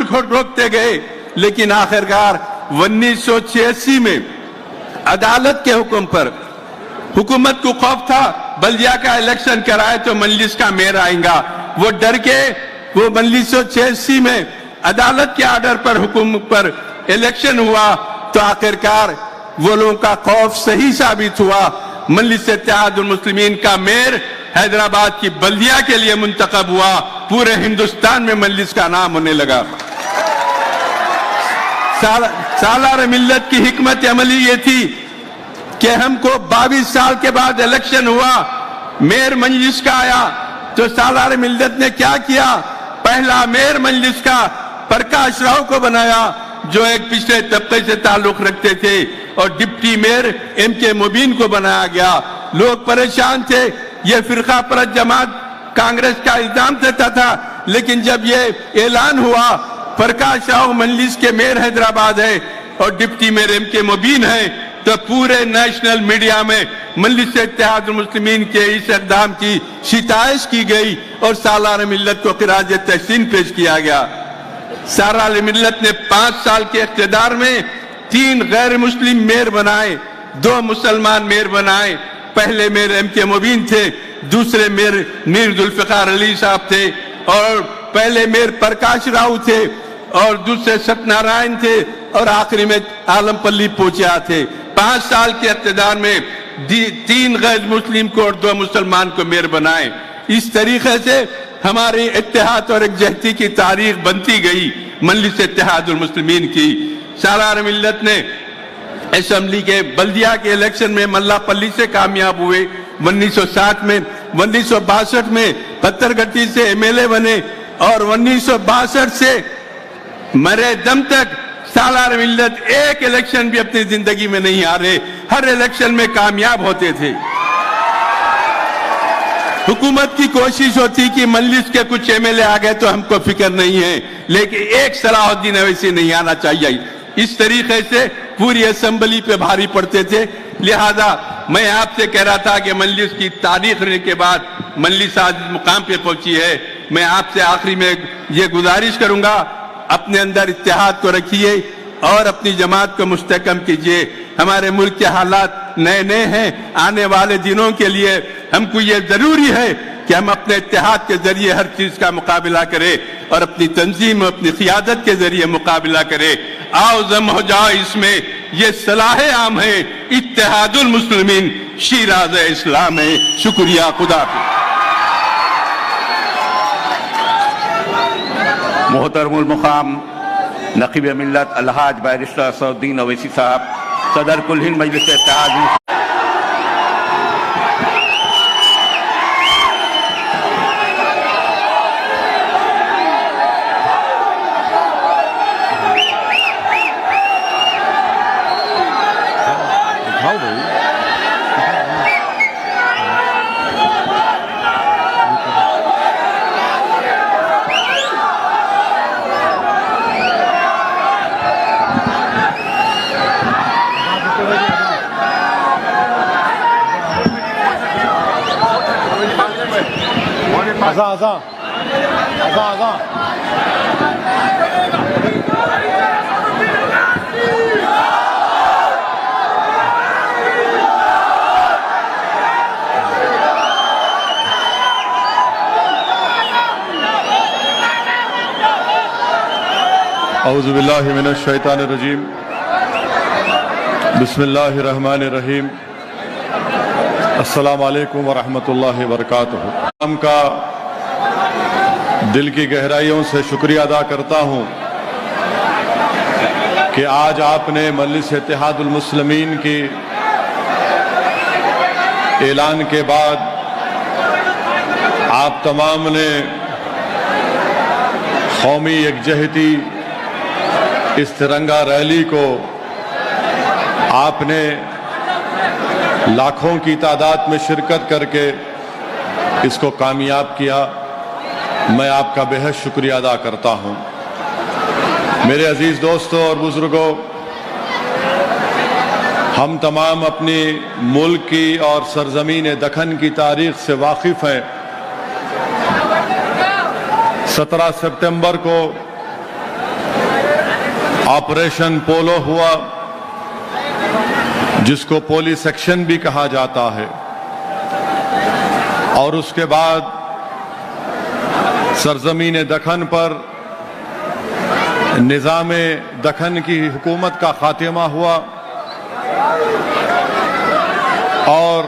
जरूर रोकते गए, लेकिन आखिरकार 1986 में अदालत के हुक्म पर हुकूमत को खौफ था बल्दिया का इलेक्शन कराए तो मजलिस का मेयर आएगा, वो डर के वो 1986 में अदालत के आर्डर पर हुकूमत पर इलेक्शन हुआ तो आखिरकार वो लोगों का खौफ सही साबित हुआ। मजलिस इत्तेहादुल मुस्लिमीन का मेयर हैदराबाद की बल्दिया के लिए मुंतखब हुआ, पूरे हिंदुस्तान में मजलिस का नाम होने लगा। सालार मिल्लत की हिकमत अमली ये थी कि हमको 22 साल के बाद इलेक्शन हुआ, मेयर मजलिस का आया तो सालार मिल्लत ने क्या किया, पहला मेयर मजलिस का प्रकाश राव को बनाया जो एक पिछले तबके से ताल्लुक रखते थे, और डिप्टी मेयर एमके मुबीन को बनाया गया। लोग परेशान थे, ये फिरका परस्त जमात कांग्रेस का इल्जाम देता था, लेकिन जब ये ऐलान हुआ प्रकाश राव मजलिस के मेयर हैदराबाद है और डिप्टी मेयर एमके मुबीन है, तो पूरे नेशनल मीडिया में मजलिस इत्तेहादुल मुस्लिमीन के इस इक़दाम की शिकायत की गई और सालार मिल्लत को खिराज तहसीन पेश किया गया। सालार मिल्लत ने 5 साल के इक़्तिदार में 3 गैर मुस्लिम मेयर बनाए, 2 मुसलमान मेयर बनाए। पहले मेयर एमके मुबीन थे, दूसरे मेयर मीर जुल्फ़िकार अली साहब थे, और पहले मेयर प्रकाश राव थे और दूसरे सत्यनारायण थे, और आखिरी में आलमपल्ली पोचिया थे। 5 साल के इक़्तिदार में 3 गैर मुस्लिम को और 2 मुसलमान को मेयर बनाए। इस तरीके से हमारी इत्तेहाद और एकजहती की तारीख बनती गई मजलिस इत्तेहादुल मुस्लिमीन की। सालार मिल्लत ने असेंबली के बल्दिया के इलेक्शन में मल्लापल्ली से कामयाब हुए 1960 में, 1962 में पत्थरगट्टी से एमएलए बने, और 1962 से मरे दम तक सालार मिल्लत एक इलेक्शन भी अपनी जिंदगी में नहीं हारे, हर इलेक्शन में कामयाब होते थे। हुकूमत की कोशिश होती कि मजलिस के कुछ एमएलए आ गए तो हमको फिक्र नहीं है, लेकिन एक सलाहुद्दीन अवैसी नहीं आना चाहिए। इस तरीके से पूरी असेंबली पे भारी पड़ते थे। लिहाजा मैं आपसे कह रहा था कि मजलिस की तारीख रहने के बाद मजलिस आज मुकाम पे पहुंची है। मैं आपसे आखिरी में ये गुजारिश करूंगा, अपने अंदर इत्तेहाद को रखिए और अपनी जमात को मुस्तहकम कीजिए। हमारे मुल्क के हालात नए नए हैं, आने वाले दिनों के लिए हमको ये जरूरी है कि हम अपने इत्तेहाद के जरिए हर चीज का मुकाबला करें और अपनी तंजीम, अपनी क़ियादत के जरिए मुकाबला करें। आओ जम हो जाओ, इसमें ये सलाह आम है, इत्तेहादुल मुस्लिमीन शीराज़ इस्लाम है। शुक्रिया, खुदा हाफ़िज़। मोहतरमुल मुक़ाम नक़ीब मिल्लत अलहाज बैरिस्टर असदुद्दीन अवैसी साहब, सदर कुल हिंद मजलिस इत्तेहाद। आजा औज़ु बिल्लाहि मिनश शैतानिर रजीम, बिस्मिल्लाहिर रहमानिर रहीम, अस्सलामु अलैकुम व रहमतुल्लाहि व बरकातुहू। हम का दिल की गहराइयों से शुक्रिया अदा करता हूँ कि आज आपने मजलिस इत्तेहादुल मुस्लिमीन की ऐलान के बाद आप तमाम ने कौमी यकजहती इस तिरंगा रैली को आपने लाखों की तादाद में शिरकत करके इसको कामयाब किया। मैं आपका बेहद शुक्रिया अदा करता हूँ। मेरे अजीज़ दोस्तों और बुजुर्गों, हम तमाम अपनी मुल्क की और सरजमीन दखन की तारीख से वाकिफ़ हैं। 17 सितंबर को ऑपरेशन पोलो हुआ, जिसको पोलिस एक्शन भी कहा जाता है, और उसके बाद सरजमीन दखन पर निज़ाम दखन की हुकूमत का खात्मा हुआ और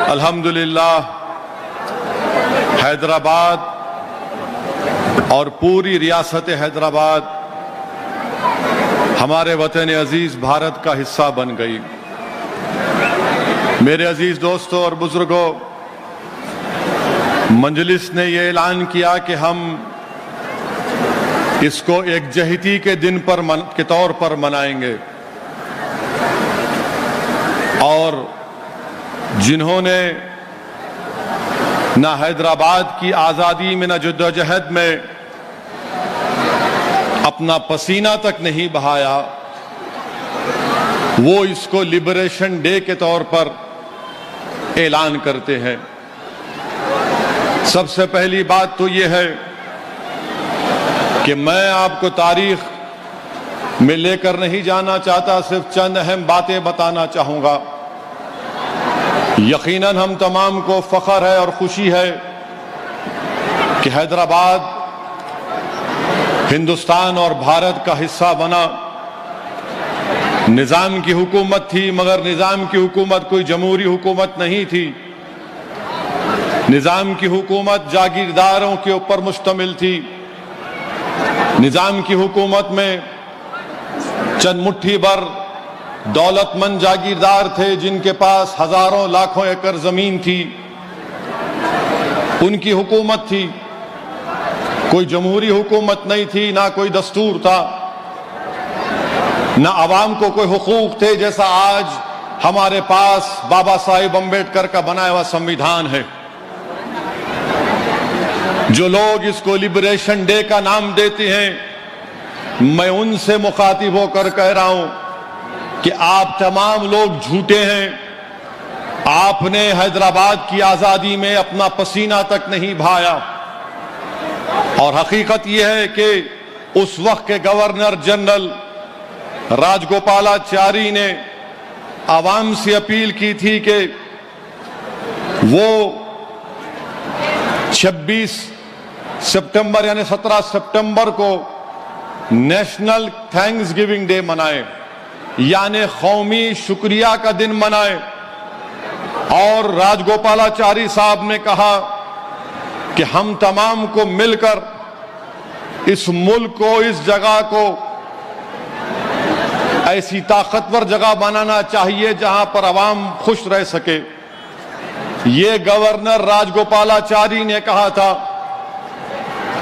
अल्हम्दुलिल्लाह हैदराबाद और पूरी रियासत हैदराबाद हमारे वतन अजीज भारत का हिस्सा बन गई। मेरे अजीज दोस्तों और बुजुर्गों, मजलिस ने यह ऐलान किया कि हम इसको एक जहती के दिन के तौर पर मनाएंगे, और जिन्होंने न हैदराबाद की आज़ादी में न जद्दोजहद में अपना पसीना तक नहीं बहाया, वो इसको लिबरेशन डे के तौर पर ऐलान करते हैं। सबसे पहली बात तो ये है कि मैं आपको तारीख में लेकर नहीं जाना चाहता, सिर्फ चंद अहम बातें बताना चाहूंगा। यकीनन हम तमाम को फख्र है और खुशी है कि हैदराबाद हिंदुस्तान और भारत का हिस्सा बना। निजाम की हुकूमत थी, मगर निजाम की हुकूमत कोई जमहूरी हुकूमत नहीं थी। निजाम की हुकूमत जागीरदारों के ऊपर मुश्तमिल थी। निजाम की हुकूमत में चंद मुट्ठी भर दौलतमंद जागीरदार थे जिनके पास हजारों लाखों एकड़ जमीन थी, उनकी हुकूमत थी। कोई जमहूरी हुकूमत नहीं थी, ना कोई दस्तूर था, ना आवाम को कोई हुकूक थे जैसा आज हमारे पास बाबा साहिब अम्बेडकर का बनाया हुआ संविधान है। जो लोग इसको लिबरेशन डे का नाम देते हैं, मैं उनसे मुखातिब होकर कह रहा हूं कि आप तमाम लोग झूठे हैं। आपने हैदराबाद की आजादी में अपना पसीना तक नहीं बहाया, और हकीकत यह है कि उस वक्त के गवर्नर जनरल राजगोपालाचारी ने आवाम से अपील की थी कि वो 26 सितंबर यानी 17 सितंबर को नेशनल थैंक्स गिविंग डे मनाए, यानी कौमी शुक्रिया का दिन मनाए। और राजगोपालाचारी साहब ने कहा कि हम तमाम को मिलकर इस मुल्क को, इस जगह को ऐसी ताकतवर जगह बनाना चाहिए जहां पर आवाम खुश रह सके। ये गवर्नर राजगोपालाचारी ने कहा था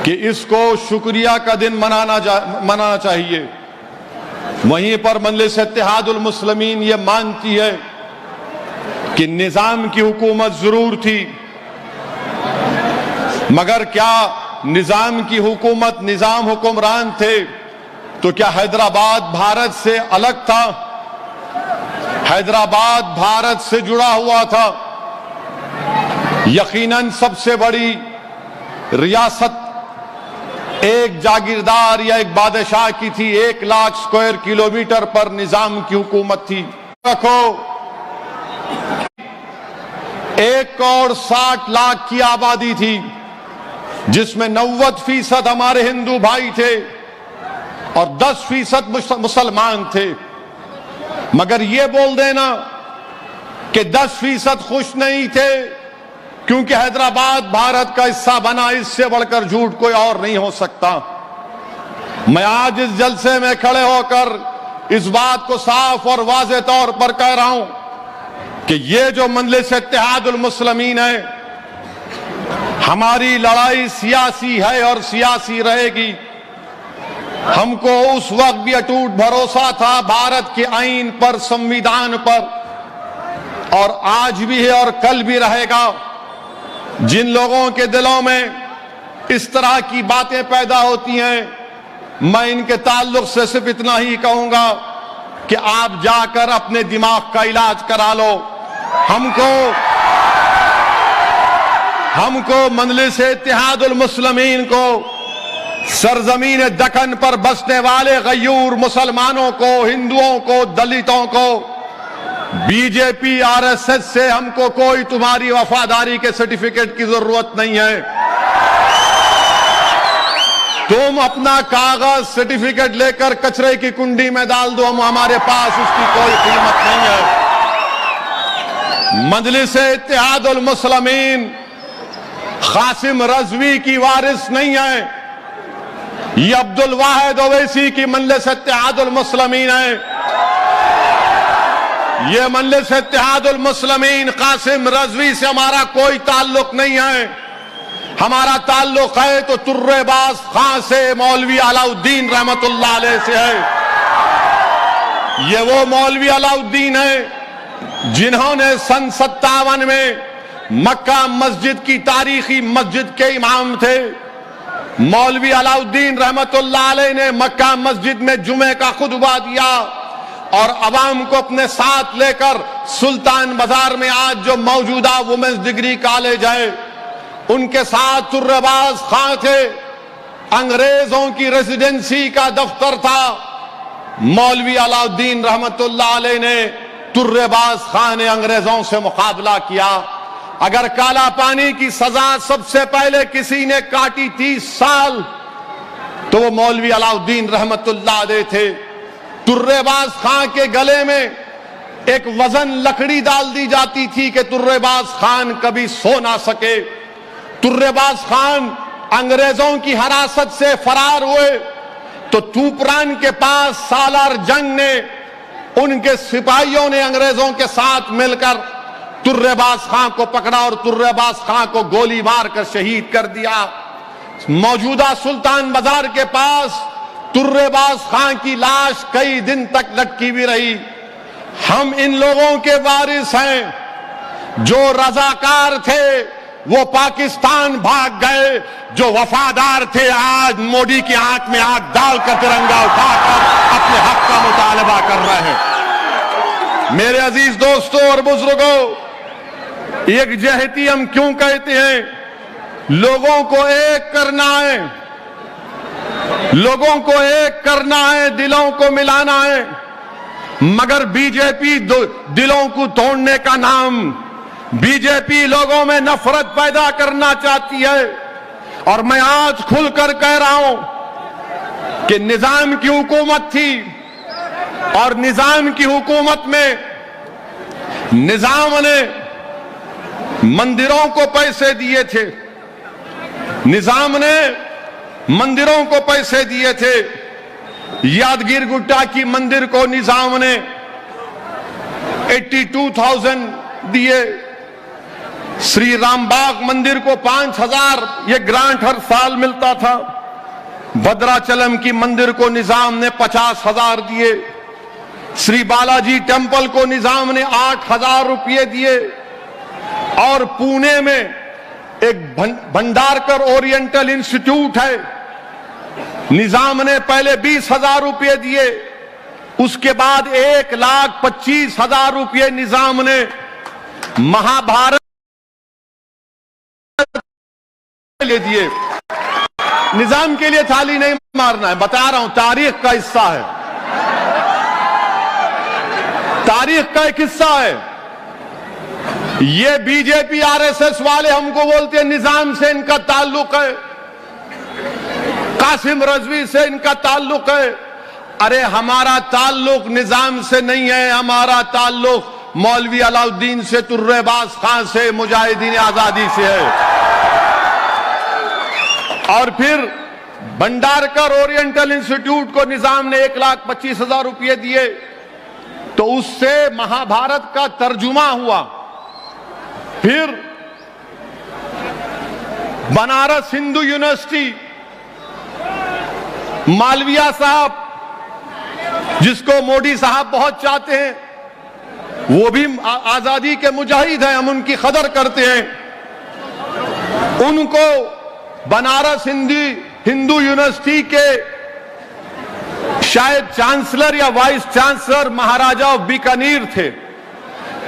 कि इसको शुक्रिया का दिन मनाना चाहिए। वहीं पर मजलिस इत्तेहादुल मुस्लिमीन ये मानती है कि निजाम की हुकूमत जरूर थी, मगर क्या निजाम की हुकूमत, निजाम हुक्मरान थे तो क्या हैदराबाद भारत से अलग था? हैदराबाद भारत से जुड़ा हुआ था। यकीनन सबसे बड़ी रियासत एक जागीरदार या एक बादशाह की थी। 1 लाख स्क्वायर किलोमीटर पर निजाम की हुकूमत थी। रखो 1,60,00,000 की आबादी थी, जिसमें 90% हमारे हिंदू भाई थे और 10% मुसलमान थे। मगर यह बोल देना कि 10% खुश नहीं थे क्योंकि हैदराबाद भारत का हिस्सा बना, इससे बढ़कर झूठ कोई और नहीं हो सकता। मैं आज इस जलसे में खड़े होकर इस बात को साफ और वाज़ेह तौर पर कह रहा हूं कि यह जो मजलिस इत्तेहादुल मुस्लिमीन है, हमारी लड़ाई सियासी है और सियासी रहेगी। हमको उस वक्त भी अटूट भरोसा था भारत के आईन पर, संविधान पर, और आज भी है और कल भी रहेगा। जिन लोगों के दिलों में इस तरह की बातें पैदा होती हैं, मैं इनके ताल्लुक से सिर्फ इतना ही कहूंगा कि आप जाकर अपने दिमाग का इलाज करा लो। हमको मजलिस इत्तेहादुल मुस्लिमीन को सरजमीन दक्कन पर बसने वाले गयूर मुसलमानों को, हिंदुओं को, दलितों को बीजेपी आरएसएस से हमको कोई तुम्हारी वफादारी के सर्टिफिकेट की जरूरत नहीं है। तुम अपना कागज सर्टिफिकेट लेकर कचरे की कुंडी में डाल दो, हमारे पास उसकी कोई कीमत नहीं है। मजलिस-ए-इत्तेहादुल मुस्लिमीन कासिम रजवी की वारिस नहीं है, ये अब्दुल वाहिद ओवैसी की मजलिस-ए-इत्तेहादुल मुस्लिमीन है। ये मजलिस-ए-इत्तेहादुल मुस्लिमीन कासिम रजवी से हमारा कोई ताल्लुक नहीं है। हमारा ताल्लुक है तो तुर्रेबाज खां से, मौलवी अलाउद्दीन रहमतुल्लाह अलैह से है। ये वो मौलवी अलाउद्दीन है जिन्होंने सन 57 में मक्का मस्जिद की तारीखी मस्जिद के इमाम थे। मौलवी अलाउद्दीन रहमतुल्लाह अलैह ने मक्का मस्जिद में जुमे का खुतबा दिया और अवाम को अपने साथ लेकर सुल्तान बाजार में आज जो मौजूदा वुमेन्स डिग्री कॉलेज है, उनके साथ तुर्रेबाज खां थे। अंग्रेजों की रेजिडेंसी का दफ्तर था। मौलवी अलाउद्दीन रहमतुल्लाह अलैह ने, तुर्रेबाज खां ने अंग्रेजों से मुकाबला किया। अगर काला पानी की सजा सबसे पहले किसी ने काटी 30 साल, तो वो मौलवी अलाउद्दीन रहमतुल्लाह अलैह थे। तुर्रेबाज खां के गले में एक वजन लकड़ी डाल दी जाती थी कि तुर्रेबाज खान कभी सो ना सके। तुर्रेबाज खान अंग्रेजों की हिरासत से फरार हुए तो तूपरान के पास सालार जंग ने, उनके सिपाहियों ने अंग्रेजों के साथ मिलकर तुर्रेबाज खां को पकड़ा और तुर्रेबाज खां को गोली मारकर शहीद कर दिया। मौजूदा सुल्तान बाजार के पास तुर्रेबाज खां की लाश कई दिन तक लटकी हुई रही। हम इन लोगों के वारिस हैं। जो रजाकार थे वो पाकिस्तान भाग गए, जो वफादार थे आज मोदी की आंख में आंख डालकर तिरंगा उठाकर अपने हक का मुतालबा कर रहे हैं। मेरे अजीज दोस्तों और बुजुर्गों, यकजहती हम क्यों कहते हैं? लोगों को एक करना है, लोगों को एक करना है, दिलों को मिलाना है। मगर बीजेपी दिलों को तोड़ने का नाम, बीजेपी लोगों में नफरत पैदा करना चाहती है। और मैं आज खुलकर कह रहा हूं कि निजाम की हुकूमत थी और निजाम की हुकूमत में निजाम ने मंदिरों को पैसे दिए थे, निजाम ने मंदिरों को पैसे दिए थे। यादगिर गुट्टा की मंदिर को निजाम ने 82,000 दिए। श्री रामबाग मंदिर को 5,000 ये ग्रांट हर साल मिलता था। भद्राचलम की मंदिर को निजाम ने 50,000 दिए। श्री बालाजी टेम्पल को निजाम ने 8,000 रुपये दिए। और पुणे में एक भंडारकर ओरिएंटल इंस्टीट्यूट है, निजाम ने पहले 20,000 रुपये दिए, उसके बाद 1,25,000 रुपये निजाम ने महाभारत ले दिए। निजाम के लिए थाली नहीं मारना है, बता रहा हूं, तारीख का हिस्सा है, तारीख का एक हिस्सा है। ये बीजेपी आरएसएस वाले हमको बोलते हैं निजाम से इनका ताल्लुक है, कासिम रजवी से इनका ताल्लुक है। अरे हमारा ताल्लुक निजाम से नहीं है, हमारा ताल्लुक मौलवी अलाउद्दीन से, तुर्रेबाज खां से, मुजाहिदीन आजादी से है। और फिर भंडारकर ओरिएंटल इंस्टीट्यूट को निजाम ने 1,25,000 रुपये दिए, तो उससे महाभारत का तर्जुमा हुआ। फिर बनारस हिंदू यूनिवर्सिटी, मालविया साहब जिसको मोदी साहब बहुत चाहते हैं, वो भी आजादी के मुजाहिद हैं, हम उनकी कदर करते हैं। उनको बनारस हिंदू यूनिवर्सिटी के शायद चांसलर या vice chancellor Maharaja of Bikaner थे।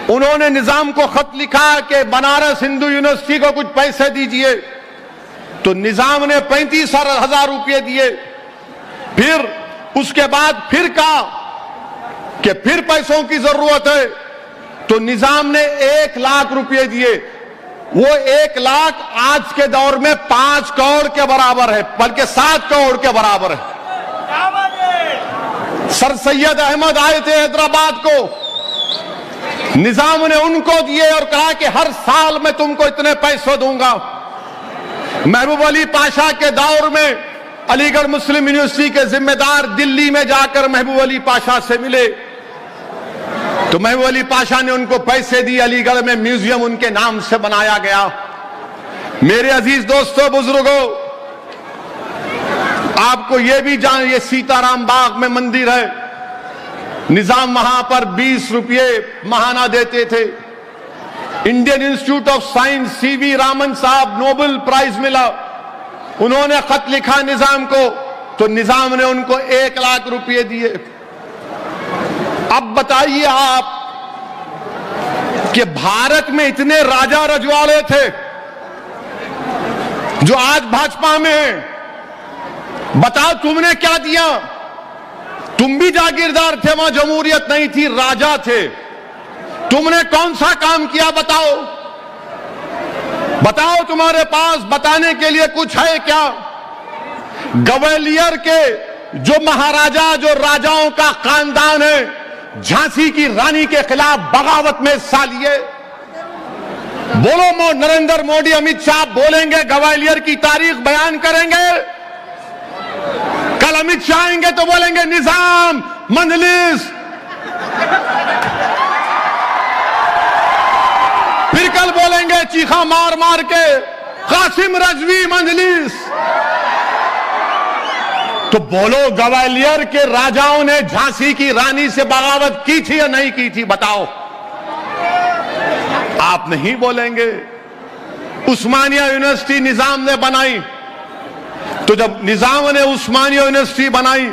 उन्होंने निजाम को खत लिखा कि बनारस हिंदू यूनिवर्सिटी को कुछ पैसे दीजिए, तो निजाम ने 35,000 रुपये दिए। फिर उसके बाद फिर कहा कि फिर पैसों की जरूरत है, तो निजाम ने 1 लाख रुपये दिए। वो 1 लाख आज के दौर में 5 करोड़ के बराबर है, बल्कि 7 करोड़ के बराबर है। सर सैयद अहमद आए थे हैदराबाद को, निजाम ने उनको दिए और कहा कि हर साल मैं तुमको इतने पैसे दूंगा। महबूब अली पाशा के दौर में अलीगढ़ मुस्लिम यूनिवर्सिटी के जिम्मेदार दिल्ली में जाकर महबूब अली पाशा से मिले, तो महबूब अली पाशा ने उनको पैसे दिए। अलीगढ़ में म्यूजियम उनके नाम से बनाया गया। मेरे अजीज दोस्तों, बुजुर्गों, आपको यह भी जान, ये सीताराम बाग में मंदिर है, निजाम वहां पर 20 रुपये महाना देते थे। Indian institute of science CV Raman साहब नोबेल प्राइज मिला, उन्होंने खत लिखा निजाम को, तो निजाम ने उनको 1 लाख रुपये दिए। अब बताइए आप कि भारत में इतने राजा रजवाड़े थे जो आज भाजपा में हैं, बताओ तुमने क्या दिया? तुम भी जागीरदार थे, वहां जमहूरियत नहीं थी, राजा थे। तुमने कौन सा काम किया? बताओ बताओ, तुम्हारे पास बताने के लिए कुछ है क्या? ग्वालियर के जो महाराजा, जो राजाओं का खानदान है, झांसी की रानी के खिलाफ बगावत में हिस्सा लिए। बोलो, नरेंद्र मोदी, अमित शाह बोलेंगे, ग्वालियर की तारीख बयान करेंगे। कल अमित शाह आएंगे तो बोलेंगे निजाम, मंजलिस। फिर कल बोलेंगे चीखा मार मार के, कासिम रजवी, मंजलिस। तो बोलो, ग्वालियर के राजाओं ने झांसी की रानी से बगावत की थी या नहीं की थी? बताओ। आप नहीं बोलेंगे। उस्मानिया यूनिवर्सिटी निजाम ने बनाई, तो जब निजाम ने उस्मानिया यूनिवर्सिटी बनाई,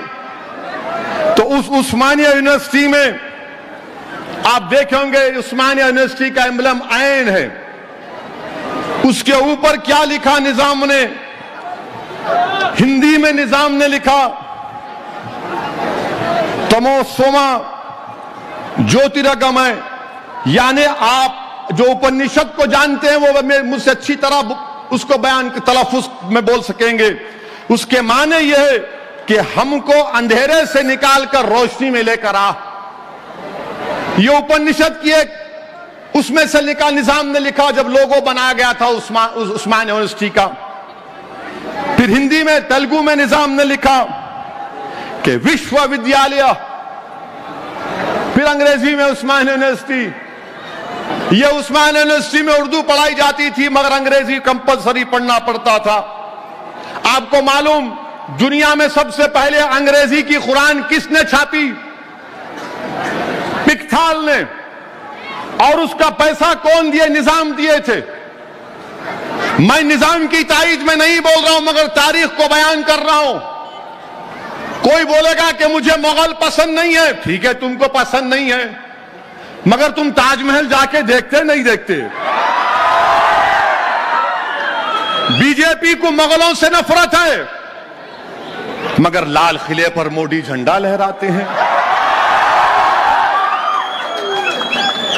तो उस उस्मानिया यूनिवर्सिटी में आप देखेंगे उस्मानिया यूनिवर्सिटी का एम्बलम ऐन है। उसके ऊपर क्या लिखा निजाम ने? हिंदी में निजाम ने लिखा, तमोसोमा ज्योतिर्गमय, यानी आप जो उपनिषद को जानते हैं वो मुझसे अच्छी तरह उसको बयान तलफ्फुज में बोल सकेंगे। उसके माने यह है कि हमको अंधेरे से निकालकर रोशनी में लेकर आ। ये उपनिषद की एक उसमें से लिखा, निजाम ने लिखा जब लोगो बनाया गया था उस्मान यूनिवर्सिटी का। फिर हिंदी में, तेलुगु में निजाम ने लिखा कि विश्वविद्यालय, फिर अंग्रेजी में उस्मान यूनिवर्सिटी। यह उस्मान यूनिवर्सिटी में उर्दू पढ़ाई जाती थी, मगर अंग्रेजी कंपलसरी पढ़ना पड़ता था। आपको मालूम, दुनिया में सबसे पहले अंग्रेजी की कुरान किसने छापी? पिकथाल ने। और उसका पैसा कौन दिए? निजाम दिए थे। मैं निजाम की तारीफ में नहीं बोल रहा हूं, मगर तारीख को बयान कर रहा हूं। कोई बोलेगा कि मुझे मुगल पसंद नहीं है, ठीक है, तुमको पसंद नहीं है, मगर तुम ताजमहल जाके देखते नहीं देखते? बीजेपी को मुगलों से नफरत है, मगर लाल किले पर मोदी झंडा लहराते हैं।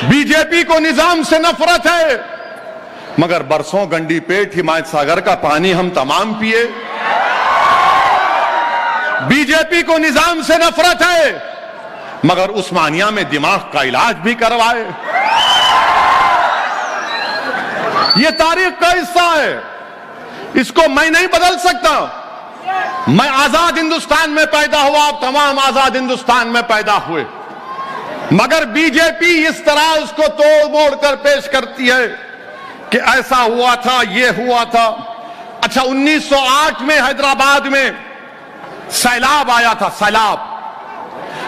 बीजेपी को निजाम से नफरत है, मगर बरसों गंडी पेट हिमायत सागर का पानी हम तमाम पिए। बीजेपी को निजाम से नफरत है, मगर उस्मानिया में दिमाग का इलाज भी करवाए। यह तारीख का हिस्सा है, इसको मैं नहीं बदल सकता। मैं आजाद हिंदुस्तान में पैदा हुआ, आप तमाम आजाद हिंदुस्तान में पैदा हुए, मगर बीजेपी इस तरह उसको तोड़ मोड़ कर पेश करती है कि ऐसा हुआ था, ये हुआ था। अच्छा, 1908 में हैदराबाद में सैलाब आया था, सैलाब।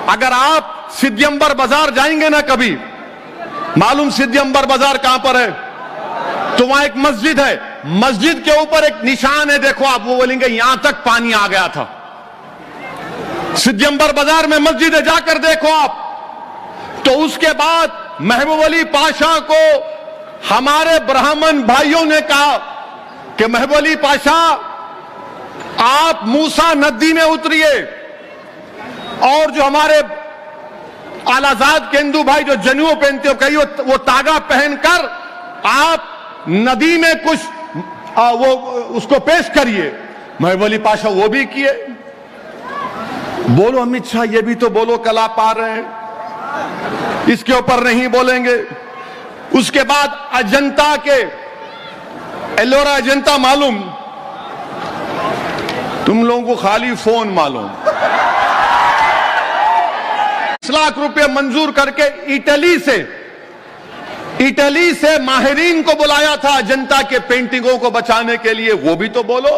अगर आप सिद्धियंबर बाजार जाएंगे ना कभी, मालूम सिद्धियंबर बाजार कहां पर है? तो वहां एक मस्जिद है, मस्जिद के ऊपर एक निशान है, देखो आप, वो बोलेंगे यहां तक पानी आ गया था। सिद्धियंबर बाजार में मस्जिद है, जाकर देखो आप। तो उसके बाद महबूब अली पाशा को हमारे ब्राह्मण भाइयों ने कहा कि महबूब अली पाशा आप मूसा नदी में उतरिए और जो हमारे आलाजाद के हिंदू भाई जो जनेऊ पहनते हो कहीं वो तागा पहनकर आप नदी में कुछ वो उसको पेश करिए। महबूब अली पाशा वो भी किए। बोलो अमित शाह ये भी तो बोलो, कल आप आ रहे हैं, इसके ऊपर नहीं बोलेंगे। उसके बाद अजंता के एलोरा अजंता मालूम, तुम लोगों को खाली फोन मालूम। 10 लाख रुपए मंजूर करके इटली से माहिरीन को बुलाया था अजंता के पेंटिंगों को बचाने के लिए, वो भी तो बोलो।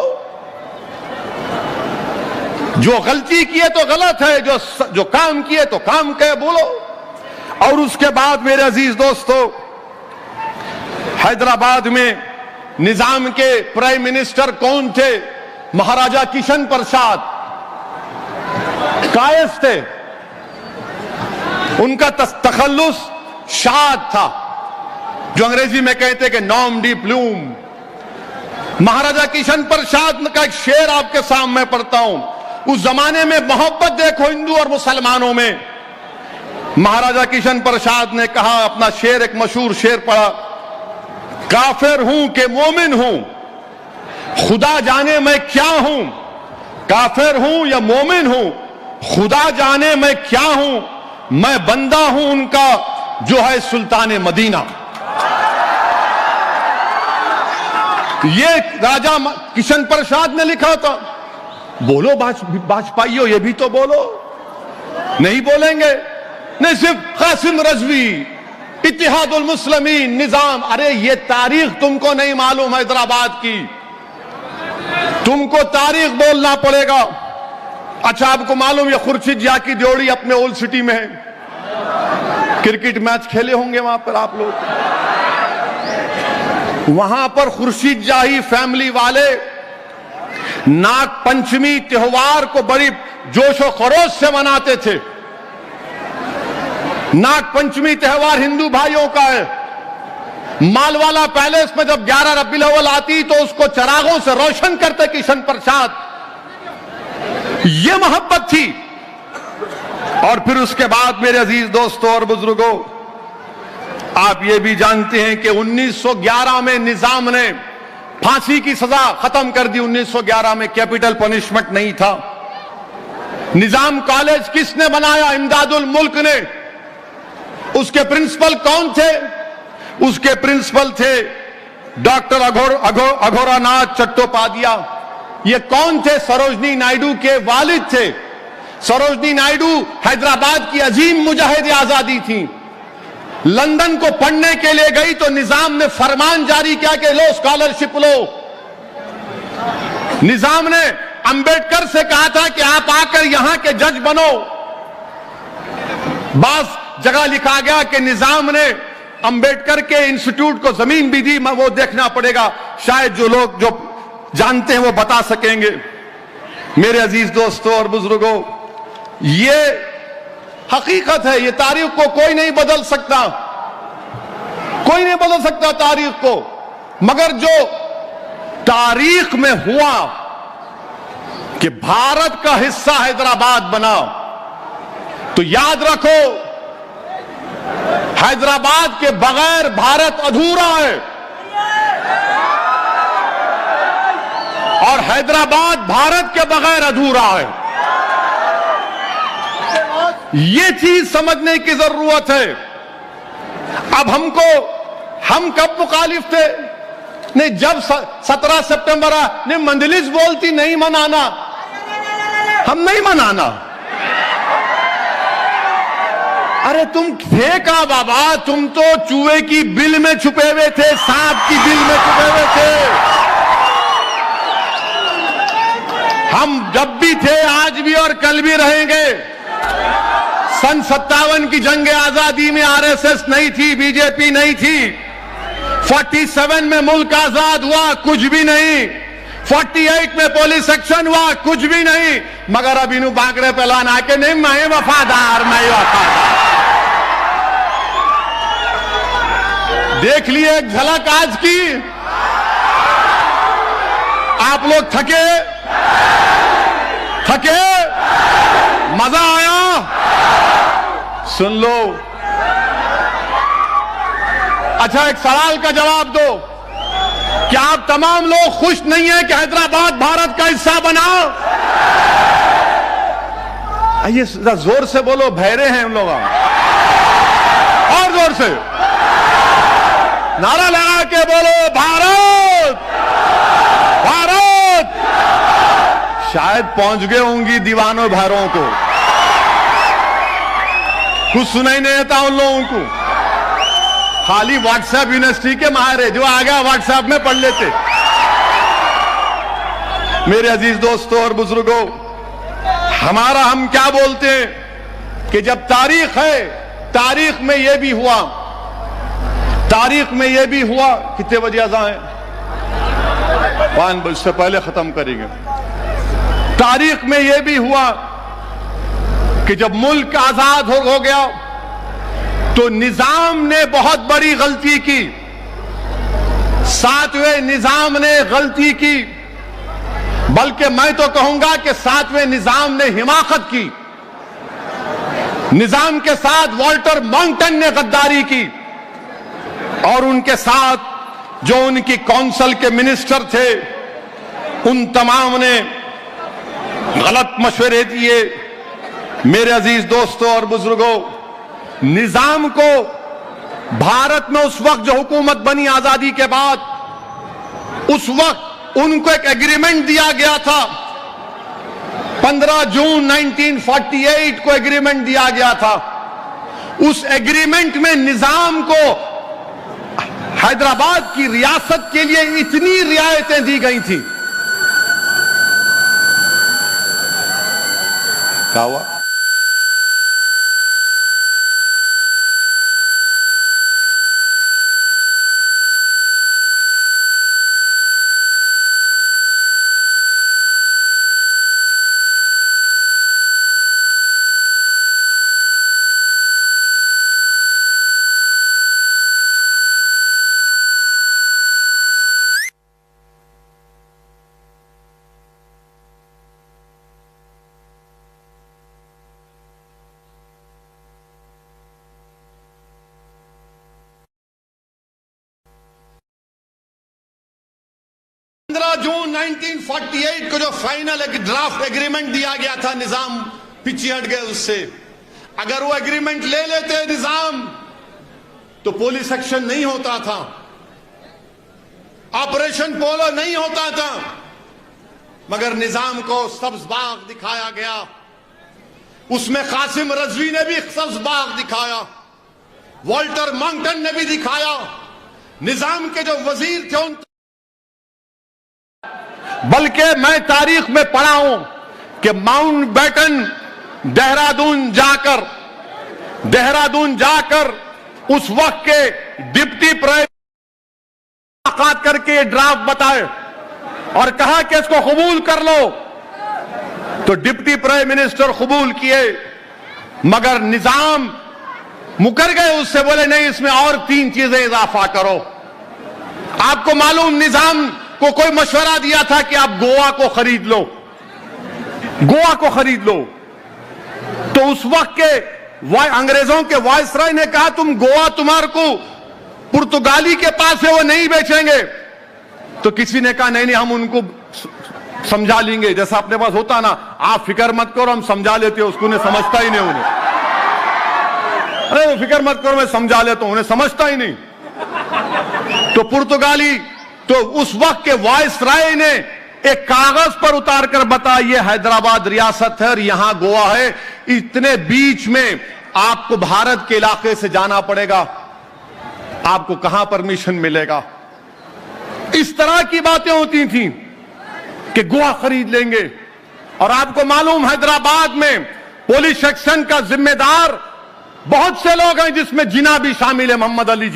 जो गलती किए तो गलत है, जो काम किए तो काम कहे, बोलो। और उसके बाद मेरे अजीज दोस्तों, हैदराबाद में निजाम के प्राइम मिनिस्टर कौन थे? महाराजा किशन प्रसाद कायस थे। उनका तखल्लुस शाद था, जो अंग्रेजी में कहते हैं कि नॉम डी प्लूम। महाराजा किशन प्रसाद का एक शेर आपके सामने पढ़ता हूं। उस जमाने में मोहब्बत देखो हिंदू और मुसलमानों में। महाराजा किशन प्रसाद ने कहा, अपना शेर, एक मशहूर शेर पढ़ा, काफिर हूं कि मोमिन हूं, खुदा जाने मैं क्या हूं। काफिर हूं या मोमिन हूं, खुदा जाने मैं क्या हूं। मैं बंदा हूं उनका जो है सुल्तान मदीना। ये राजा किशन प्रसाद ने लिखा था। बोलो वाजपेयी, ये भी तो बोलो। नहीं बोलेंगे। नहीं, सिर्फ कासिम रजवी, इत्तेहादुल मुस्लिमीन, निजाम। अरे ये तारीख तुमको नहीं मालूम हैदराबाद की, तुमको तारीख बोलना पड़ेगा। अच्छा, आपको मालूम है खुर्शीद जा की ड्योढ़ी अपने ओल्ड सिटी में है। क्रिकेट मैच खेले होंगे वहां पर आप लोग। वहां पर खुर्शीद जाही फैमिली वाले नाग पंचमी त्योहार को बड़ी जोशो खरोश से मनाते थे। नाग पंचमी त्योहार हिंदू भाइयों का है। मालवाला पैलेस में जब 11 रबीउल अव्वल आती तो उसको चरागों से रोशन करते किशन प्रसाद। यह मोहब्बत थी। और फिर उसके बाद मेरे अजीज दोस्तों और बुजुर्गों, आप ये भी जानते हैं कि 1911 में निजाम ने फांसी की सजा खत्म कर दी। 1911 में कैपिटल पनिशमेंट नहीं था। निजाम कॉलेज किसने बनाया? इमदादुल मुल्क ने। उसके प्रिंसिपल कौन थे? उसके प्रिंसिपल थे डॉक्टर अघोरानाथ चट्टोपाध्याय। ये कौन थे? सरोजनी नायडू के वालिद थे। सरोजनी नायडू हैदराबाद की अजीम मुजाहिद आजादी थी। लंदन को पढ़ने के लिए गई तो निजाम ने फरमान जारी किया कि लो स्कॉलरशिप लो। निजाम ने अंबेडकर से कहा था कि आप आकर यहां के जज बनो। बास जगह लिखा गया कि निजाम ने अंबेडकर के इंस्टीट्यूट को जमीन भी दी। वो देखना पड़ेगा, शायद जो लोग जो जानते हैं वो बता सकेंगे। मेरे अजीज दोस्तों और बुजुर्गों, ये हकीकत है। ये तारीख को कोई नहीं बदल सकता, कोई नहीं बदल सकता तारीख को। मगर जो तारीख में हुआ कि भारत का हिस्सा हैदराबाद बना, तो याद रखो हैदराबाद के बगैर भारत अधूरा है और हैदराबाद भारत के बगैर अधूरा है। ये चीज समझने की जरूरत है। अब हम कब मुखालिफ थे? नहीं, जब 17 सितंबर ने मंदलिस बोलती नहीं मनाना, हम नहीं मनाना। अरे तुम थे का बाबा, तुम तो चूहे की बिल में छुपे हुए थे, सांप की बिल में छुपे हुए थे। हम जब भी थे, आज भी और कल भी रहेंगे। सन 57 की जंग आजादी में आरएसएस नहीं थी, बीजेपी नहीं थी। 47 में मुल्क आजाद हुआ, कुछ भी नहीं। 48 में पुलिस एक्शन हुआ, कुछ भी नहीं। मगर अब इन्हों बांकड़े पहलान आके नहीं, मैं वफादार, मैं वफादार। देख लिए एक झलक आज की। आप लोग थके? मजा आया? सुन लो। अच्छा, एक सवाल का जवाब दो। क्या आप तमाम लोग खुश नहीं हैं कि हैदराबाद भारत का हिस्सा बना? आइए जोर से बोलो, बहरे हैं हम लोग। और जोर से नारा लगा के बोलो, भारत भारत। शायद पहुंच गए होंगी दीवानों भैरों को, कुछ सुनाई नहीं देता उन लोगों को। खाली व्हाट्सएप यूनिवर्सिटी के माहिर है, जो आ गया व्हाट्सएप में पढ़ लेते। मेरे अजीज दोस्तों और बुजुर्गों, हम क्या बोलते हैं कि जब तारीख है, तारीख में यह भी हुआ, कितने बजे अज़ान है? 5 बजे से पहले खत्म करेंगे। तारीख में यह भी हुआ कि जब मुल्क आजाद हो गया तो निजाम ने बहुत बड़ी गलती की। 7वें निजाम ने गलती की, बल्कि मैं तो कहूंगा कि 7वें निजाम ने हिमाकत की। निजाम के साथ वॉल्टर माउंटेन ने गद्दारी की और उनके साथ जो उनकी काउंसिल के मिनिस्टर थे, उन तमाम ने गलत मशवरे दिए। मेरे अजीज दोस्तों और बुजुर्गों, निजाम को भारत में उस वक्त जो हुकूमत बनी आजादी के बाद, उस वक्त उनको एक एग्रीमेंट दिया गया था। 15 जून 1948 को एग्रीमेंट दिया गया था। उस एग्रीमेंट में निजाम को हैदराबाद की रियासत के लिए इतनी रियायतें दी गई थी। क्या हुआ? जून 1948 को जो फाइनल एक ड्राफ्ट एग्रीमेंट दिया गया था, निजाम पीछे हट गए उससे। अगर वो एग्रीमेंट ले लेते निजाम तो पुलिस एक्शन नहीं होता था, ऑपरेशन पोलो नहीं होता था, मगर निजाम को सब्ज बाग दिखाया गया। उसमें कासिम रजवी ने भी सब्ज बाग दिखाया, वॉल्टर माउंटेन ने भी दिखाया, निजाम के जो वजीर थे उन। बल्कि मैं तारीख में पढ़ा हूं कि माउंटबेटन देहरादून जाकर उस वक्त के डिप्टी प्राइम मुलाकात करके ड्राफ्ट बताए और कहा कि इसको कबूल कर लो। तो डिप्टी प्राइम मिनिस्टर कबूल किए, मगर निजाम मुकर गए उससे, बोले नहीं इसमें और 3 चीजें इजाफा करो। आपको मालूम, निजाम को कोई मशवरा दिया था कि आप गोवा को खरीद लो, तो उस वक्त के अंग्रेजों के वायसराय ने कहा तुम गोवा तुम्हारे को पुर्तगाली के पास है, वो नहीं बेचेंगे। तो किसी ने कहा नहीं हम उनको समझा लेंगे, जैसा अपने पास होता ना, आप फिक्र मत करो हम समझा लेते हो उसको, उन्हें समझता ही नहीं। उन्हें अरे वो फिक्र मत करो मैं समझा लेता हूं, उन्हें समझता ही नहीं। तो पुर्तगाली, तो उस वक्त के वायसराय ने एक कागज पर उतार कर बताया ये हैदराबाद रियासत है और यहां गोवा है, इतने बीच में आपको भारत के इलाके से जाना पड़ेगा, आपको कहां परमिशन मिलेगा। इस तरह की बातें होती थी कि गोवा खरीद लेंगे। और आपको मालूम, हैदराबाद में पुलिस एक्शन का जिम्मेदार बहुत से लोग हैं, जिसमें जिना भी शामिल है, मोहम्मद अली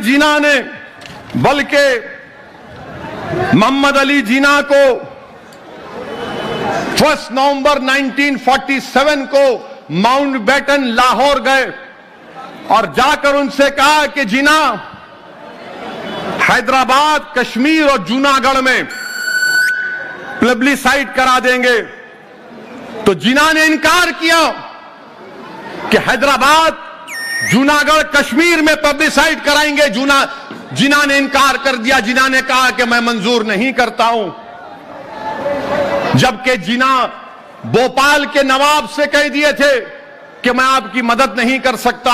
जिना ने, बल्कि मोहम्मद अली जिना को 1 नवंबर 1947 को माउंटबेटन लाहौर गए और जाकर उनसे कहा कि जिना हैदराबाद, कश्मीर और जूनागढ़ में प्लेबिसाइट करा देंगे। तो जिन्ना ने इनकार किया कि हैदराबाद, जूनागढ़, कश्मीर में प्लेबिसाइट कराएंगे। जिन्ना ने इनकार कर दिया। जिन्ना ने कहा कि मैं मंजूर नहीं करता हूं, जबकि जिन्ना भोपाल के नवाब से कह दिए थे कि मैं आपकी मदद नहीं कर सकता।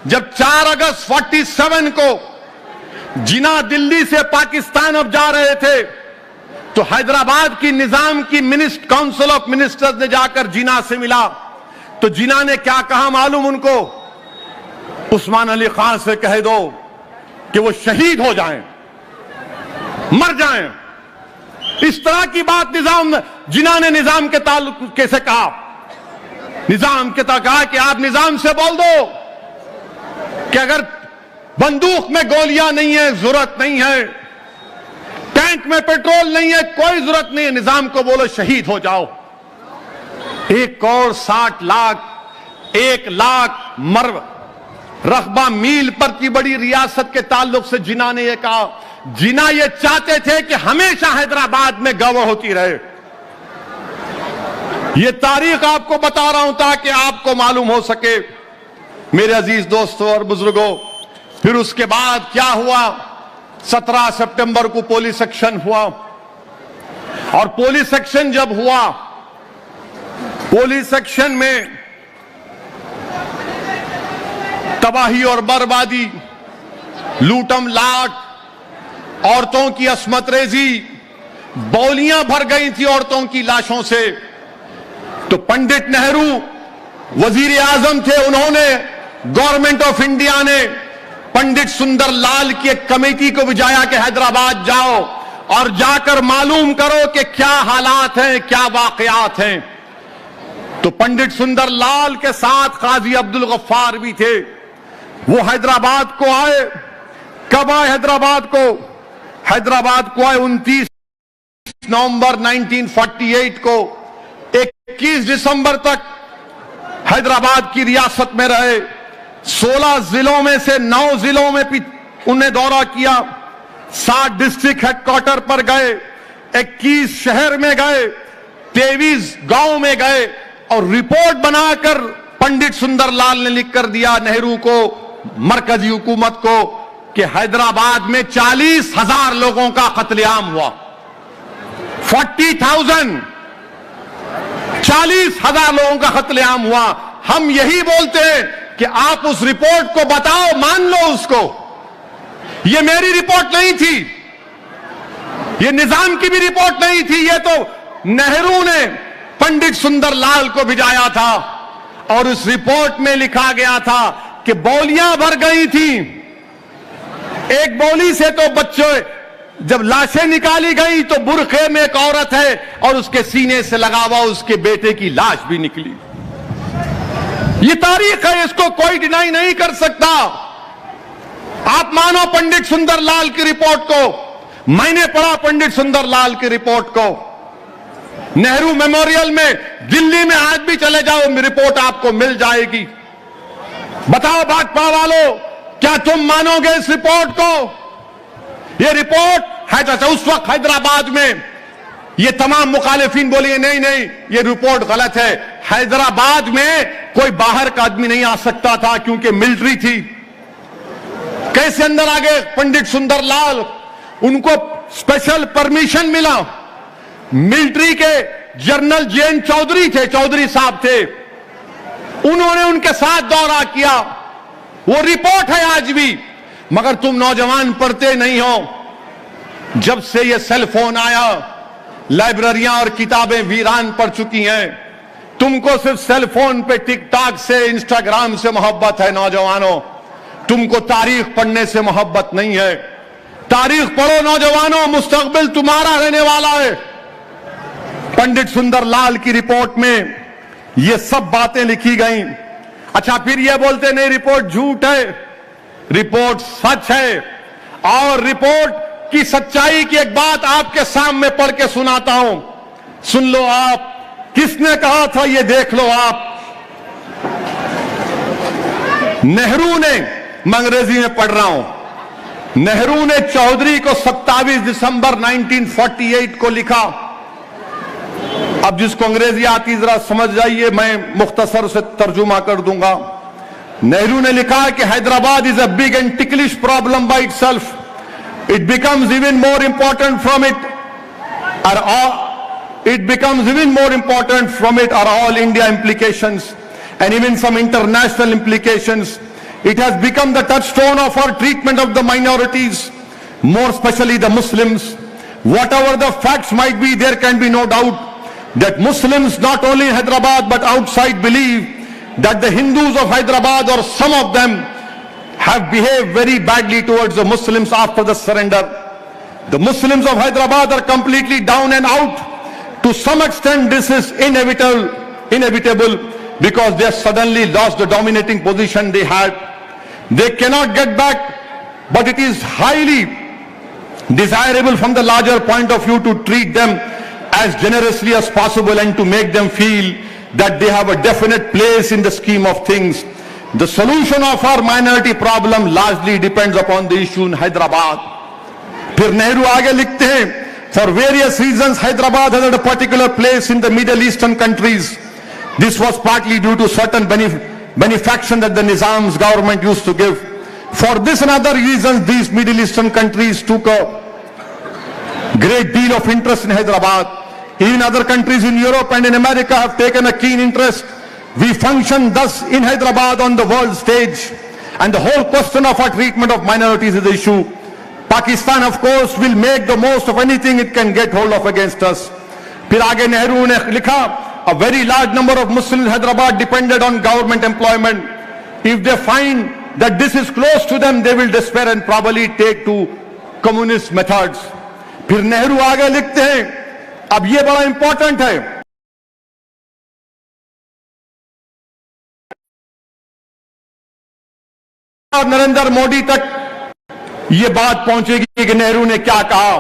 जब 4 अगस्त 47 को जिन्ना दिल्ली से पाकिस्तान अब जा रहे थे, तो हैदराबाद की निजाम की काउंसिल ऑफ मिनिस्टर्स ने जाकर जिन्ना से मिला। तो जिन्ना ने क्या कहा मालूम उनको? उस्मान अली खान से कह दो कि वो शहीद हो जाएं, मर जाएं। इस तरह की बात जिन्ना ने निजाम के ताल्लुक कैसे कहा? निजाम के तक कहा कि आप निजाम से बोल दो कि अगर बंदूक में गोलियां नहीं है, जरूरत नहीं है, टैंक में पेट्रोल नहीं है, कोई जरूरत नहीं है, निजाम को बोलो शहीद हो जाओ। 1 करोड़ 60 लाख, 1 लाख रकबा मील पर की बड़ी रियासत के ताल्लुक से जिन्ना ने यह कहा। जिन्ना ये चाहते थे कि हमेशा हैदराबाद में गवर्नर होती रहे। ये तारीख आपको बता रहा हूं ताकि आपको मालूम हो सके मेरे अजीज दोस्तों और बुजुर्गों। फिर उसके बाद क्या हुआ? 17 सितंबर को पुलिस एक्शन हुआ। और पुलिस एक्शन जब हुआ, पुलिस एक्शन में तबाही और बर्बादी, लूटम लाट, औरतों की अस्मत रेजी, बौलियां भर गई थी औरतों की लाशों से। तो पंडित नेहरू वजीर आजम थे, उन्होंने गवर्नमेंट ऑफ इंडिया ने पंडित सुंदर लाल की एक कमेटी को भिजाया कि हैदराबाद जाओ और जाकर मालूम करो कि क्या हालात हैं, क्या वाकयात हैं। तो पंडित सुंदर लाल के साथ काजी अब्दुल गफ्फार भी थे। वो हैदराबाद को आए। कब आए हैदराबाद को? हैदराबाद को आए 29 नवंबर 1948 को। 21 दिसंबर तक हैदराबाद की रियासत में रहे। 16 जिलों में से 9 जिलों में उन्हें दौरा किया। 7 डिस्ट्रिक्ट हेडक्वार्टर पर गए, 21 शहर में गए, 23 गांव में गए और रिपोर्ट बनाकर पंडित सुंदरलाल ने लिख कर दिया नेहरू को, मरकजी हुकूमत को, कि हैदराबाद में 40,000 लोगों का कत्लेआम हुआ। 40,000, 40,000 लोगों का कत्लेआम हुआ। हम यही बोलते हैं कि आप उस रिपोर्ट को बताओ, मान लो उसको। ये मेरी रिपोर्ट नहीं थी, ये निजाम की भी रिपोर्ट नहीं थी, ये तो नेहरू ने पंडित सुंदरलाल को भिजाया था। और उस रिपोर्ट में लिखा गया था कि बौलियां भर गई थी। एक बौली से तो बच्चे, जब लाशें निकाली गई तो बुरखे में एक औरत है और उसके सीने से लगा हुआ उसके बेटे की लाश भी निकली। ये तारीख है, इसको कोई डिनाई नहीं कर सकता। आप मानो पंडित सुंदरलाल की रिपोर्ट को। मैंने पढ़ा पंडित सुंदरलाल की रिपोर्ट को। नेहरू मेमोरियल में दिल्ली में आज भी चले जाओ, रिपोर्ट आपको मिल जाएगी। बताओ भाजपा वालों, क्या तुम मानोगे इस रिपोर्ट को? यह रिपोर्ट है, उस वक्त हैदराबाद में ये तमाम मुखालिफिन बोलिए नहीं नहीं ये रिपोर्ट गलत है। हैदराबाद में कोई बाहर का आदमी नहीं आ सकता था क्योंकि मिलिट्री थी। कैसे अंदर आ गए पंडित सुंदरलाल? उनको स्पेशल परमिशन मिला। मिलिट्री के जनरल जेएन चौधरी थे, चौधरी साहब थे, उन्होंने उनके साथ दौरा किया। वो रिपोर्ट है आज भी, मगर तुम नौजवान पढ़ते नहीं हो। जब से ये सेल फोन आया, लाइब्रेरियां और किताबें वीरान पड़ चुकी हैं। तुमको सिर्फ सेल फोन पे टिकटॉक से, इंस्टाग्राम से मोहब्बत है नौजवानों, तुमको तारीख पढ़ने से मोहब्बत नहीं है। तारीख पढ़ो नौजवानों, मुस्तकबिल तुम्हारा रहने वाला है। पंडित सुंदरलाल की रिपोर्ट में ये सब बातें लिखी गई। अच्छा, फिर ये बोलते नहीं रिपोर्ट झूठ है, रिपोर्ट सच है। और रिपोर्ट की सच्चाई की एक बात आपके सामने पढ़ के सुनाता हूं, सुन लो आप। किसने कहा था ये देख लो आप। नेहरू ने, मैं अंग्रेजी में पढ़ रहा हूं, नेहरू ने चौधरी को 27 दिसंबर 1948 को लिखा। अब जिसको अंग्रेजी आती जरा समझ जाइए, मैं मुख्तसर से तर्जुमा कर दूंगा। नेहरू ने लिखा कि Hyderabad is a big and ticklish problem by itself, it becomes even more important from it are all India implications and even some international implications. It has become the touchstone of our treatment of the minorities, more especially the Muslims. Whatever the facts might be, there can be no doubt that Muslims not only in Hyderabad but outside believe that the Hindus of Hyderabad, or some of them, have behaved very badly towards the Muslims after the surrender. The Muslims of Hyderabad are completely down and out. To some extent, this is inevitable because they have suddenly lost the dominating position they had. They cannot get back, but it is highly desirable from the larger point of view to treat them as generously as possible and to make them feel that they have a definite place in the scheme of things. The solution of our minority problem largely depends upon the issue in Hyderabad. फिर नेहरू आगे लिखते हैं, for various reasons Hyderabad has had a particular place in the Middle Eastern countries. This was partly due to certain benefaction that the Nizam's government used to give. For this and other reasons, these Middle Eastern countries took a great deal of interest in Hyderabad. Even other countries in Europe and in America have taken a keen interest. We function thus in Hyderabad on the world stage, and the whole question of our treatment of minorities is the issue. Pakistan, of course, will make the most of anything it can get hold of against us. फिर आगे नेहरू ने लिखा, a very large number of Muslims in Hyderabad depended on government employment. If they find that this is close to them, they will despair and probably take to communist methods. फिर नेहरू आगे लिखते हैं, अब ये बड़ा इंपॉर्टेंट है, और नरेंद्र मोदी तक ये बात पहुंचेगी कि नेहरू ने क्या कहा।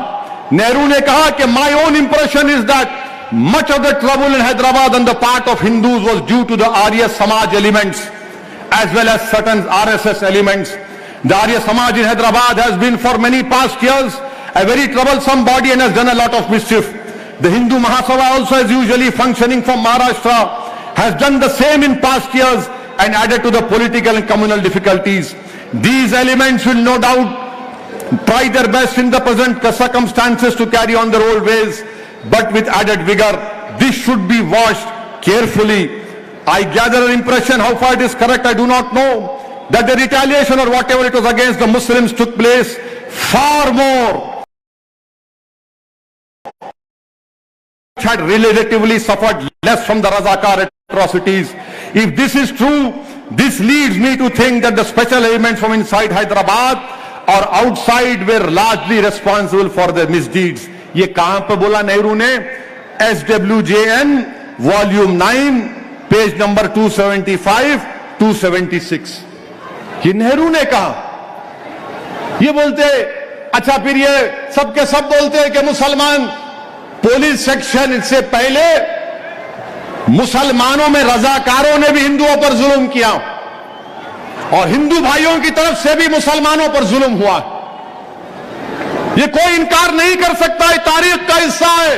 नेहरू ने कहा कि my own impression is that much of the trouble in Hyderabad on the part of Hindus was due to the Arya Samaj elements as well as certain RSS elements. The Arya Samaj in Hyderabad has been for many past years a very troublesome body and has done a lot of mischief. The Hindu Mahasabha, also as usually functioning from Maharashtra, has done the same in past years and added to the political and communal difficulties. These elements will no doubt try their best in the present circumstances to carry on their old ways, but with added vigor. This should be watched carefully. I gather an impression, how far it is correct I do not know, that the retaliation or whatever it was against the Muslims took place far more, had relatively suffered less from the Razakar atrocities. If this is true, this leads me to think that the special elements from inside Hyderabad or outside were largely responsible for their misdeeds. ये कहां पे बोला नेहरू ने? SWJN volume 9 page number 275 276, ये नेहरू ने कहा। ये बोलते, अच्छा फिर ये सबके सब बोलते हैं कि मुसलमान पुलिस सेक्शन से पहले मुसलमानों में रजाकारों ने भी हिंदुओं पर जुल्म किया और हिंदू भाइयों की तरफ से भी मुसलमानों पर जुल्म हुआ। ये कोई इनकार नहीं कर सकता, ये तारीख का हिस्सा है।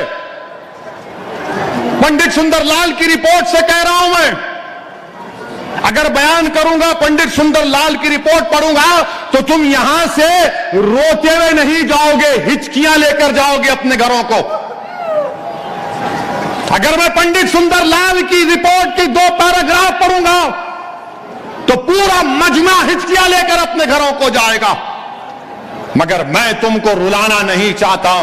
पंडित सुंदरलाल की रिपोर्ट से कह रहा हूं मैं, अगर बयान करूंगा, पंडित सुंदरलाल की रिपोर्ट पढ़ूंगा, तो तुम यहां से रोते हुए नहीं जाओगे, हिचकियां लेकर जाओगे अपने घरों को। अगर मैं पंडित सुंदरलाल की रिपोर्ट की 2 पैराग्राफ पढ़ूंगा तो पूरा मजमा हिचकियां लेकर अपने घरों को जाएगा। मगर मैं तुमको रुलाना नहीं चाहता,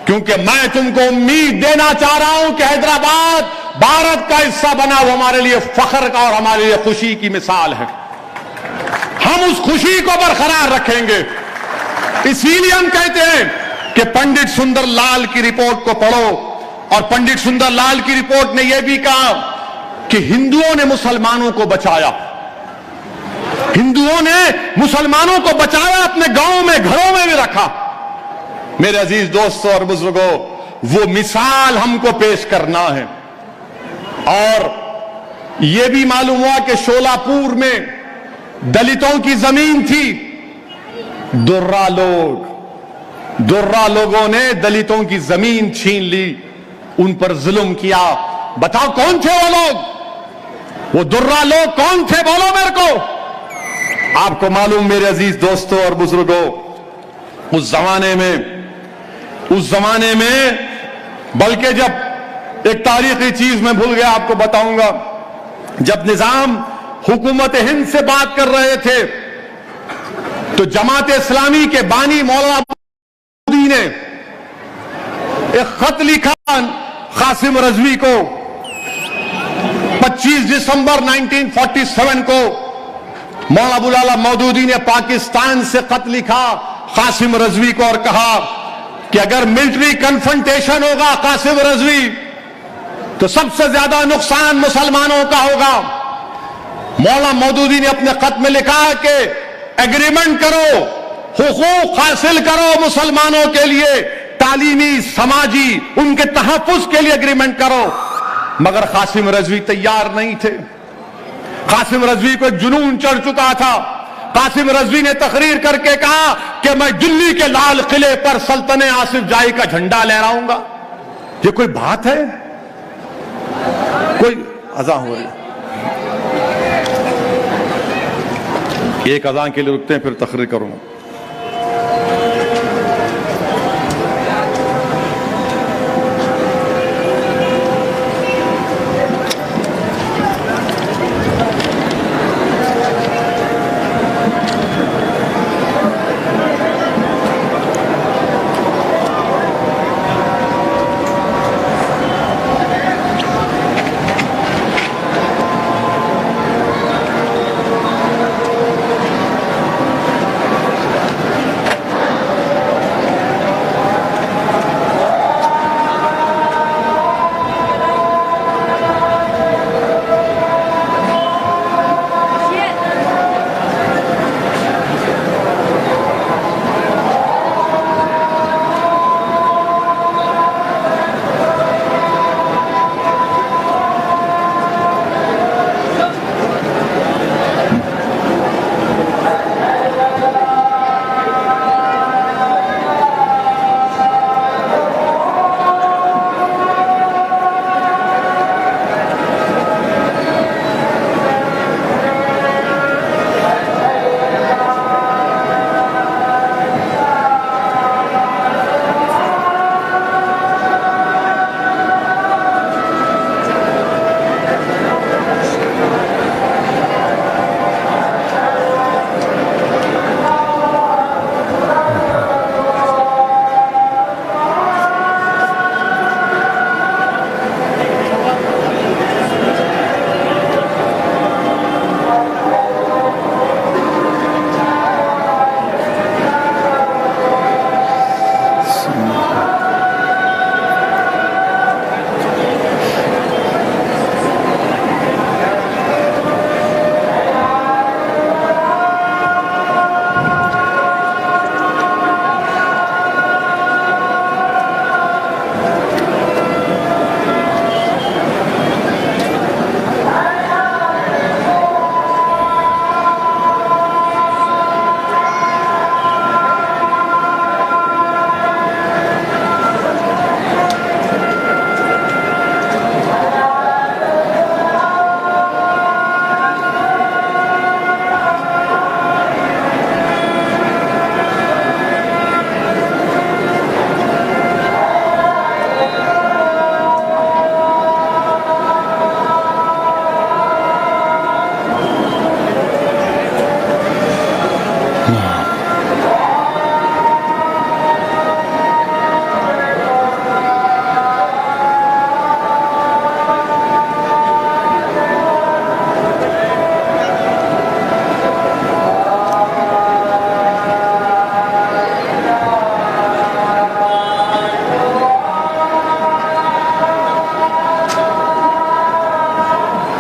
क्योंकि मैं तुमको उम्मीद देना चाह रहा हूं कि हैदराबाद भारत का हिस्सा बना, वो हमारे लिए फख्र का और हमारे लिए खुशी की मिसाल है। हम उस खुशी को बरकरार रखेंगे। इसीलिए हम कहते हैं कि पंडित सुंदरलाल की रिपोर्ट को पढ़ो। और पंडित सुंदरलाल की रिपोर्ट ने यह भी कहा कि हिंदुओं ने मुसलमानों को बचाया, हिंदुओं ने मुसलमानों को बचाया, अपने गांव में घरों में भी रखा। मेरे अजीज दोस्तों और बुजुर्गों, वो मिसाल हमको पेश करना है। और यह भी मालूम हुआ कि शोलापुर में दलितों की जमीन थी, दुर्रा लोगों ने दलितों की जमीन छीन ली, उन पर जुल्म किया। बताओ कौन थे वो लोग? वो दुर्रा लोग कौन थे? बोलो मेरे को। आपको मालूम मेरे अजीज दोस्तों और बुजुर्गों, उस जमाने में बल्कि जब एक तारीखी चीज मैं भूल गया, आपको बताऊंगा, जब निजाम हुकूमत हिंद से बात कर रहे थे तो जमात इस्लामी के बानी मौलाना मौदूदी ने एक खत लिखा कासिम रजवी को। 25 दिसंबर 1947 को मौलाना अबुल आला मौदूदी ने पाकिस्तान से खत लिखा कासिम रजवी को और कहा कि अगर मिलिट्री कन्फ्रंटेशन होगा कासिम रजवी, तो सबसे ज्यादा नुकसान मुसलमानों का होगा। मौलाना मौदूदी ने अपने खत में लिखा कि एग्रीमेंट करो, हुकूक हासिल करो मुसलमानों के लिए, तालीमी समाजी उनके तहफ्फुज के लिए एग्रीमेंट करो। मगर कासिम रजवी तैयार नहीं थे। कासिम रजवी को एक जुनून चढ़ चुका था। कासिम रजवी ने तकरीर करके कहा कि मैं दिल्ली के लाल किले पर सल्तने आसिफ जाही का झंडा लहराऊंगा। ये कोई बात है? कोई अज़ां हो रही, एक अज़ां के लिए रुकते हैं फिर तकरीर करूंगा।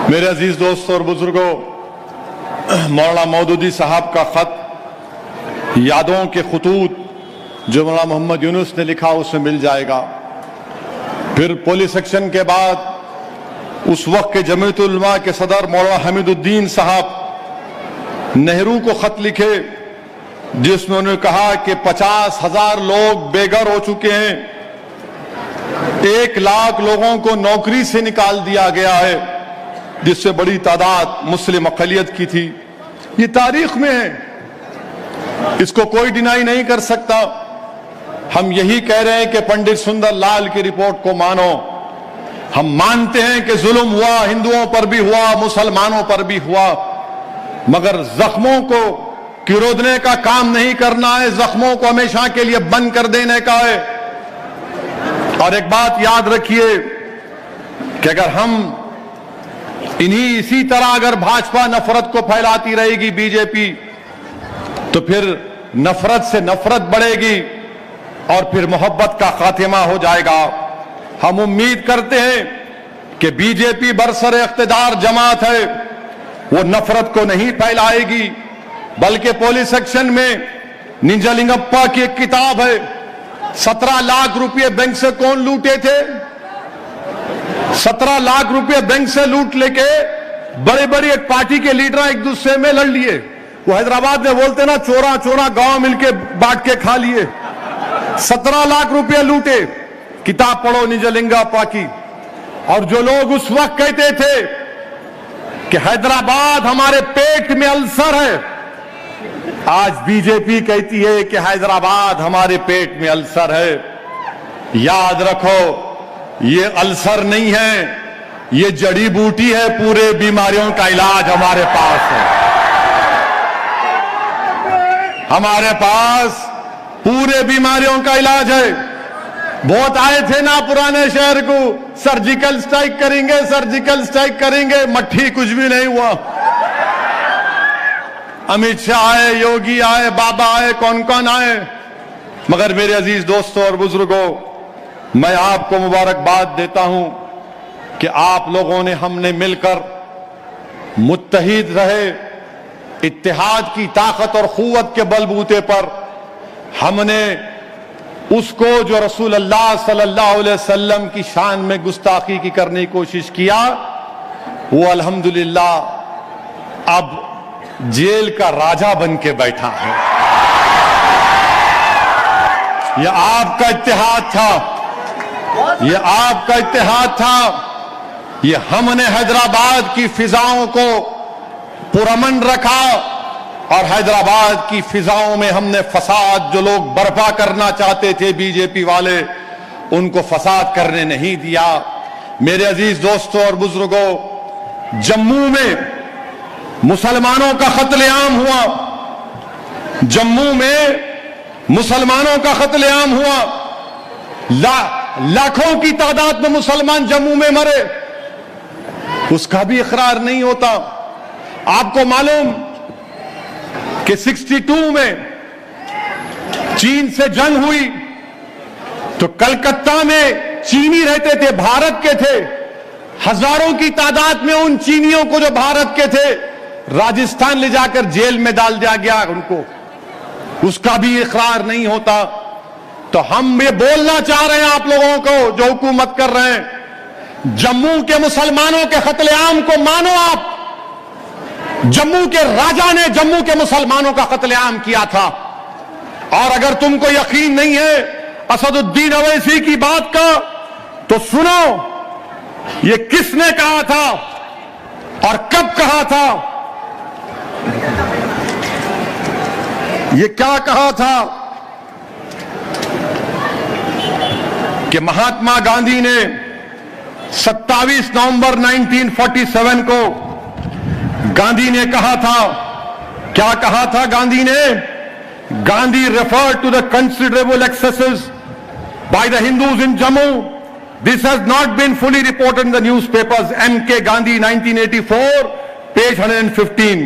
मेरे अजीज दोस्तों और बुजुर्गों, मौलाना मौदूदी साहब का खत यादों के खतूत जो मौलाना मोहम्मद यूनुस ने लिखा उसमें मिल जाएगा। फिर पुलिस एक्शन के बाद उस वक्त के जमीयतुल उलमा के सदर मौलाना हमीदुद्दीन साहब नेहरू को खत लिखे जिसमें उन्होंने कहा कि 50,000 लोग बेघर हो चुके हैं, 1 लाख लोगों को नौकरी से निकाल दिया गया है, जिससे बड़ी तादाद मुस्लिम अक़लियत की थी। ये तारीख में है, इसको कोई डिनाई नहीं कर सकता। हम यही कह रहे हैं कि पंडित सुंदर लाल की रिपोर्ट को मानो। हम मानते हैं कि जुल्म हुआ, हिंदुओं पर भी हुआ, मुसलमानों पर भी हुआ, मगर जख्मों को किरोदने का काम नहीं करना है, जख्मों को हमेशा के लिए बंद कर देने का है। और एक बात याद रखिए कि अगर हम इसी तरह अगर भाजपा नफरत को फैलाती रहेगी, बीजेपी, तो फिर नफरत से नफरत बढ़ेगी और फिर मोहब्बत का खात्मा हो जाएगा। हम उम्मीद करते हैं कि बीजेपी बरसर इख्तिदार जमात है, वो नफरत को नहीं फैलाएगी, बल्कि पुलिस एक्शन में निजलिंगप्पा की एक किताब है, 17 लाख रुपए बैंक से कौन लूटे थे, 17 लाख रुपए बैंक से लूट लेके बड़े बड़े एक पार्टी के लीडर एक दूसरे में लड़ लिए। वो हैदराबाद में बोलते ना, चोरा चोरा गांव मिलके बांट के खा लिए। 17 लाख रुपए लूटे। किताब पढ़ो निजलिंगप्पा की। और जो लोग उस वक्त कहते थे कि हैदराबाद हमारे पेट में अल्सर है, आज बीजेपी कहती है कि हैदराबाद हमारे पेट में अल्सर है। याद रखो, ये अल्सर नहीं है, ये जड़ी बूटी है, पूरे बीमारियों का इलाज हमारे पास है। हमारे पास पूरे बीमारियों का इलाज है। बहुत आए थे ना पुराने शहर को, सर्जिकल स्ट्राइक करेंगे, सर्जिकल स्ट्राइक करेंगे, मट्ठी कुछ भी नहीं हुआ। अमित शाह आए, योगी आए, बाबा आए, कौन कौन आए, मगर मेरे अजीज दोस्तों और बुजुर्गों, मैं आपको मुबारकबाद देता हूं कि आप लोगों ने, हमने मिलकर मुत्तहिद रहे, इत्तेहाद की ताकत और क़ुव्वत के बलबूते पर हमने उसको जो रसूल अल्लाह सल्लल्लाहु अलैहि वसल्लम की शान में गुस्ताखी की करने की कोशिश किया, वो अल्हम्दुलिल्लाह अब जेल का राजा बन के बैठा है। यह आपका इत्तेहाद था, यह आपका इत्तेहाद था। यह हमने हैदराबाद की फिजाओं को पुरअमन रखा और हैदराबाद की फिजाओं में हमने फसाद, जो लोग बर्पा करना चाहते थे बीजेपी वाले, उनको फसाद करने नहीं दिया। मेरे अजीज दोस्तों और बुजुर्गों, जम्मू में मुसलमानों का कत्लेआम हुआ, जम्मू में मुसलमानों का कत्लेआम हुआ, लाखों की तादाद में मुसलमान जम्मू में मरे, उसका भी इकरार नहीं होता। आपको मालूम कि 62 में चीन से जंग हुई तो कलकत्ता में चीनी रहते थे, भारत के थे, हजारों की तादाद में उन चीनियों को जो भारत के थे राजस्थान ले जाकर जेल में डाल दिया गया उनको, उसका भी इकरार नहीं होता। तो हम ये बोलना चाह रहे हैं आप लोगों को जो हुकूमत कर रहे हैं, जम्मू के मुसलमानों के कत्लेआम को मानो। आप, जम्मू के राजा ने जम्मू के मुसलमानों का कत्लेआम किया था। और अगर तुमको यकीन नहीं है असदुद्दीन अवैसी की बात का, तो सुनो ये किसने कहा था और कब कहा था। ये क्या कहा था कि महात्मा गांधी ने 27 नवंबर 1947 को गांधी ने कहा था, क्या कहा था गांधी ने? Gandhi referred to the considerable excesses by the Hindus in Jammu. This has not been fully reported in the newspapers. M.K. Gandhi, 1984, page 115.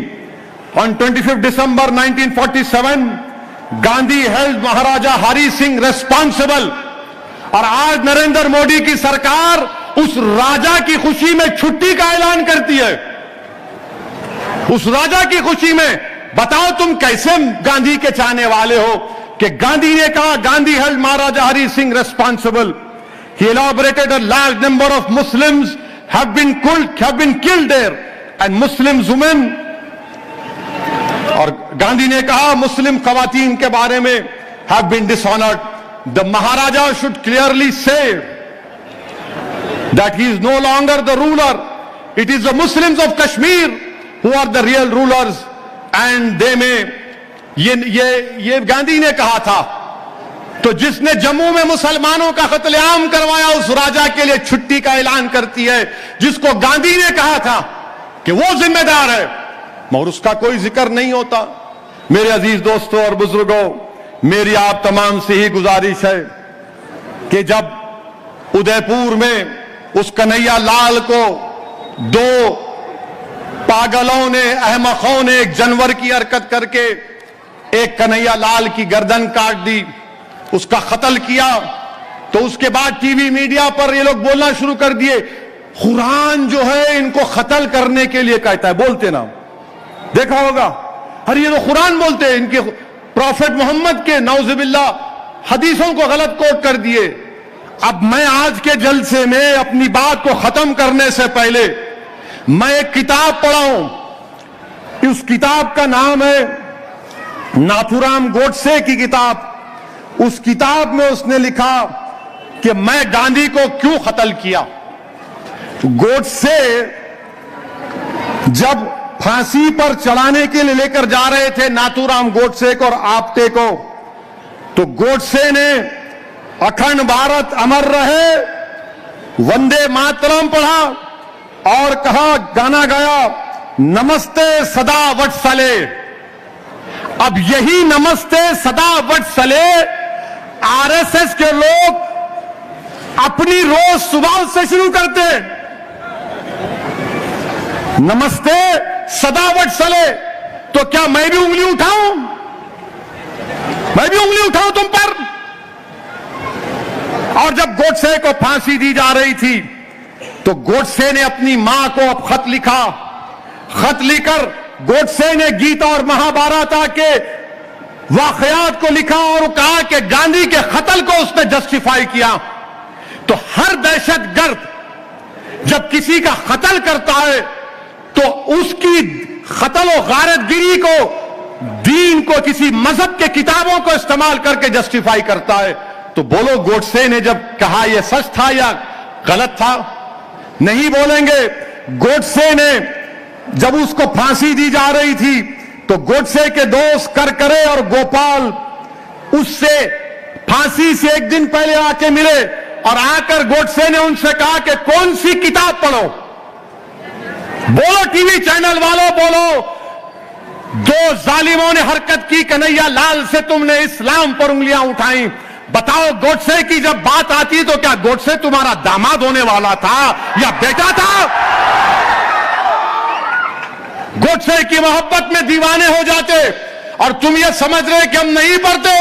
On 25th December 1947, Gandhi held Maharaja Hari Singh responsible. और आज नरेंद्र मोदी की सरकार उस राजा की खुशी में छुट्टी का ऐलान करती है। उस राजा की खुशी में बताओ तुम कैसे गांधी के चाहने वाले हो कि गांधी ने कहा, Gandhi held Maharaja Hari Singh responsible. He elaborated a large number of Muslims have been killed there, and Muslim women और गांधी ने कहा मुस्लिम खवातीन के बारे में have been dishonoured, the Maharaja should clearly say that he is no longer the ruler, it is the Muslims of Kashmir who are the real rulers and they may, ये गांधी ने कहा था। तो जिसने जम्मू में मुसलमानों का कत्लेआम करवाया उस राजा के लिए छुट्टी का ऐलान करती है, जिसको गांधी ने कहा था कि वो जिम्मेदार है, मगर उसका कोई जिक्र नहीं होता। मेरे अजीज दोस्तों और बुजुर्गों, मेरी आप तमाम से ही गुजारिश है कि जब उदयपुर में उस कन्हैया लाल को दो पागलों ने, अहमकों ने 1 जनवरी की हरकत करके एक कन्हैया लाल की गर्दन काट दी, उसका कत्ल किया, तो उसके बाद टीवी मीडिया पर ये लोग बोलना शुरू कर दिए कुरान जो है इनको कत्ल करने के लिए कहता है। बोलते ना, देखा होगा, अरे ये तो कुरान बोलते हैं, इनके प्रॉफेट मोहम्मद के नौजुबिल्ला हदीसों को गलत कोट कर दिए। अब मैं आज के जलसे में अपनी बात को खत्म करने से पहले मैं एक किताब पढ़ा हूं, उस किताब का नाम है नाथूराम गोडसे की किताब। उस किताब में उसने लिखा कि मैं गांधी को क्यों कत्ल किया। गोडसे जब फांसी पर चढ़ाने के लिए लेकर जा रहे थे नाथूराम गोडसे को और आप्टे को, तो गोडसे ने अखंड भारत अमर रहे, वंदे मातरम पढ़ा और कहा, गाना गाया, नमस्ते सदा वत्सले। अब यही नमस्ते सदा वत्सले आरएसएस के लोग अपनी रोज सुबह से शुरू करते हैं। नमस्ते सदा वत्सले, तो क्या मैं भी उंगली उठाऊं? मैं भी उंगली उठाऊं तुम पर? और जब गोडसे को फांसी दी जा रही थी तो गोडसे ने अपनी मां को अब खत लिखा। खत लिखकर गोडसे ने गीता और महाभारत के वाकयात को लिखा और कहा कि गांधी के कत्ल को उसने जस्टिफाई किया। तो हर दहशतगर्द जब किसी का कत्ल करता है तो उसकी कत्ल और गारतगिरी को, दीन को, किसी मजहब के किताबों को इस्तेमाल करके जस्टिफाई करता है। तो बोलो गोडसे ने जब कहा यह सच था या गलत था? नहीं बोलेंगे। गोडसे ने जब उसको फांसी दी जा रही थी तो गोडसे के दोस्त करकरे और गोपाल उससे फांसी से 1 दिन पहले आके मिले और आकर गोडसे ने उनसे कहा कि कौन सी किताब पढ़ो। बोलो टीवी चैनल वालों, बोलो, 2 जालिमों ने हरकत की कन्हैया लाल से, तुमने इस्लाम पर उंगलियां उठाई। बताओ, गोडसे की जब बात आती तो क्या गोडसे तुम्हारा दामाद होने वाला था या बेटा था? गोडसे की मोहब्बत में दीवाने हो जाते और तुम ये समझ रहे कि हम नहीं पढ़ते।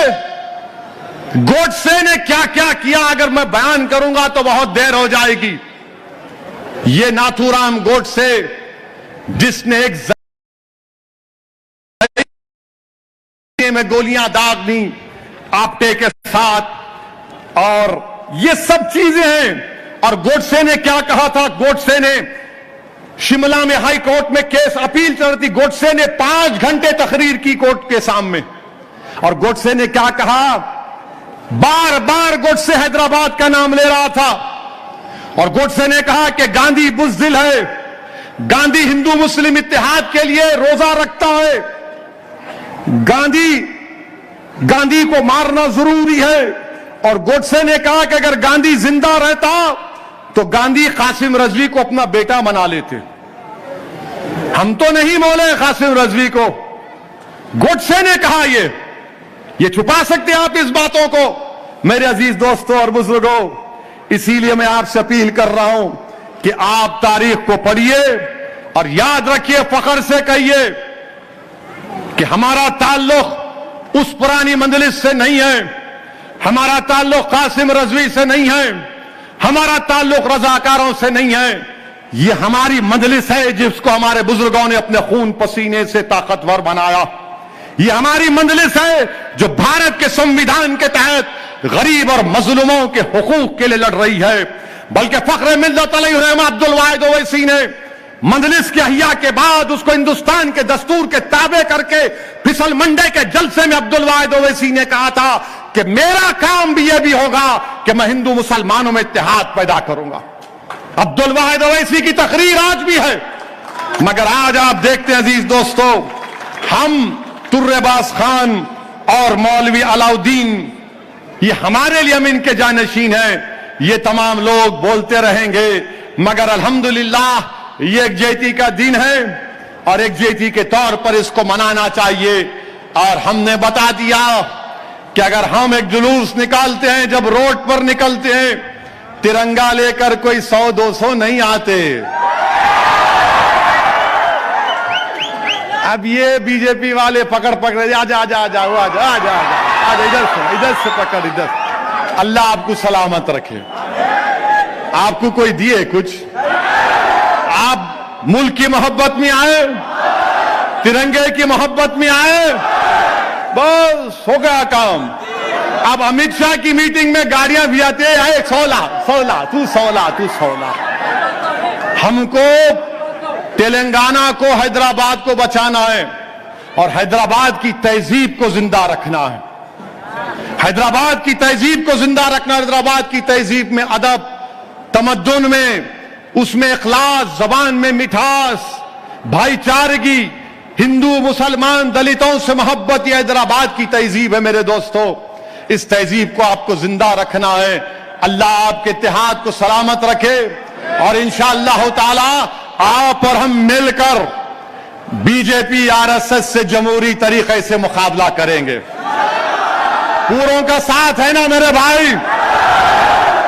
गोडसे ने क्या क्या किया अगर मैं बयान करूंगा तो बहुत देर हो जाएगी। ये नाथूराम गोडसे जिसने एक में गोलियां दाग दी आप्टे के साथ, और ये सब चीजें हैं। और गोडसे ने क्या कहा था? गोडसे ने शिमला में हाई कोर्ट में केस अपील चल रही थी, गोडसे ने 5 घंटे तकरीर की कोर्ट के सामने। और गोडसे ने क्या कहा? बार बार गोडसे हैदराबाद का नाम ले रहा था और गोडसे ने कहा कि गांधी बुज़दिल है, गांधी हिंदू मुस्लिम इत्तेहाद के लिए रोजा रखता है, गांधी को मारना जरूरी है। और गोडसे ने कहा कि अगर गांधी जिंदा रहता तो गांधी कासिम रजवी को अपना बेटा बना लेते। हम तो नहीं बोले कासिम रजवी को, गोडसे ने कहा। ये छुपा सकते हैं आप इस बातों को? मेरे अजीज दोस्तों और बुजुर्गों, इसीलिए मैं आपसे अपील कर रहा हूं कि आप तारीख को पढ़िए और याद रखिए, फख्र से कहिए कि हमारा ताल्लुक उस पुरानी मंजलिस से नहीं है, हमारा ताल्लुक कासिम रजवी से नहीं है, हमारा ताल्लुक रजाकारों से नहीं है। ये हमारी मंजलिस है जिसको हमारे बुजुर्गों ने अपने खून पसीने से ताकतवर बनाया। ये हमारी मंजलिस है जो भारत के संविधान के तहत गरीब और मजलूमों के हुकूक के लिए लड़ रही है। बल्कि फख्र मिल्लत अलैहि रहमा अब्दुल वाहिद ओवैसी ने मंजलिस के अहिया के बाद उसको हिंदुस्तान के दस्तूर के ताबे करके फिसल मंडे के जलसे में अब्दुल वाहिद ओवैसी ने कहा था कि मेरा काम भी यह भी होगा कि मैं हिंदू मुसलमानों में इत्तेहाद पैदा करूंगा। अब्दुल वाहिद ओवैसी की तकरीर आज भी है, मगर आज आप देखते हैं अजीज दोस्तों, हम तुर्रेबाज खान और मौलवी अलाउद्दीन, ये हमारे लिए हम इनके जानशीन हैं। ये तमाम लोग बोलते रहेंगे, मगर अल्हम्दुलिल्लाह ये एकजुहती का दिन है और एकजुहती के तौर पर इसको मनाना चाहिए। और हमने बता दिया कि अगर हम एक जुलूस निकालते हैं, जब रोड पर निकलते हैं, तिरंगा लेकर कोई 100-200 नहीं आते। अब ये बीजेपी वाले पकड़ आजा आजा आजा आजा आजा आजा इधर से पकड़, इधर। अल्लाह आपको सलामत रखे। आपको कोई दिए कुछ? आप मुल्क की मोहब्बत में आए, तिरंगे की मोहब्बत में आए, बस हो गया काम। अब अमित शाह की मीटिंग में गाड़ियां भी आती है, 16 तू 16। हमको तेलंगाना को, हैदराबाद को बचाना है और हैदराबाद की तहजीब को जिंदा रखना है। हैदराबाद की तहजीब को जिंदा रखना। हैदराबाद की तहजीब में अदब, तमद्दुन में, उसमें इखलास, जबान में मिठास, भाईचारगी, हिंदू मुसलमान दलितों से मोहब्बत, यह हैदराबाद की तहजीब है मेरे दोस्तों। इस तहजीब को आपको जिंदा रखना है। अल्लाह आपके इत्तेहाद को सलामत रखे और इंशाअल्लाह ताला आप और हम मिलकर बीजेपी आरएसएस से जमहूरी तरीके से मुकाबला करेंगे। पूरों का साथ है ना मेरे भाई?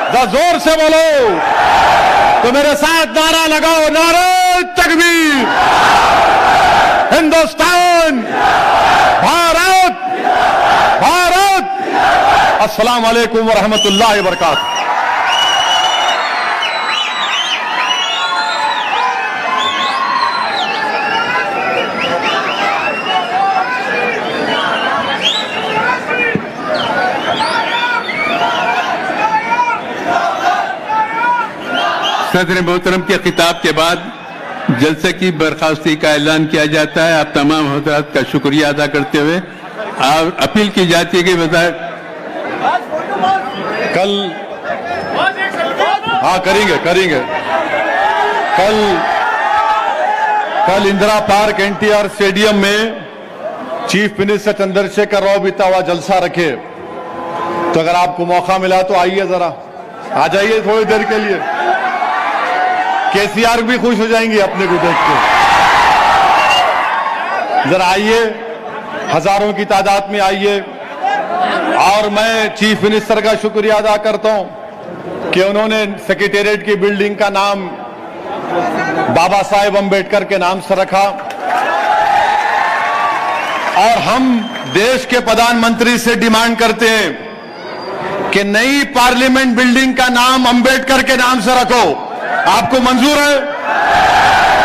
जोर से बोलो तो मेरे साथ नारा लगाओ, नारे तकबीर, हिंदुस्तान, भारत, भारत। अस्सलाम वालेकुम व रहमतुल्लाहि व बरकातहू। सदर मोहतरम के खिताब के बाद जलसे की बर्खास्ती का ऐलान किया जाता है। आप तमाम हजरात का शुक्रिया अदा करते हुए और अपील की जाती है कि कल करेंगे कल इंदिरा पार्क एनटीआर स्टेडियम में चीफ मिनिस्टर चंद्रशेखर राव बीता हुआ जलसा रखे। तो अगर आपको मौका मिला तो आइए, जरा आ जाइए थोड़ी देर के लिए। केसीआर भी खुश हो जाएंगे अपने को देख के। जरा आइए, हजारों की तादाद में आइए। और मैं चीफ मिनिस्टर का शुक्रिया अदा करता हूं कि उन्होंने सेक्रेटेरिएट की बिल्डिंग का नाम बाबा साहेब अंबेडकर के नाम से रखा। और हम देश के प्रधानमंत्री से डिमांड करते हैं कि नई पार्लियामेंट बिल्डिंग का नाम अंबेडकर के नाम से रखो। आपको मंजूर है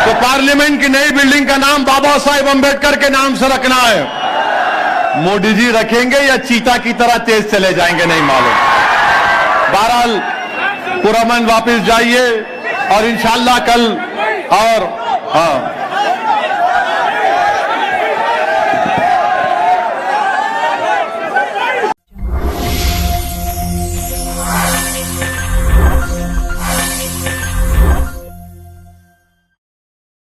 तो पार्लियामेंट की नई बिल्डिंग का नाम बाबा साहेब अंबेडकर के नाम से रखना है। मोदी जी रखेंगे या चीता की तरह तेज चले जाएंगे नहीं मालूम। बहरहाल पुरअमन वापस जाइए और इंशाअल्लाह कल और हाँ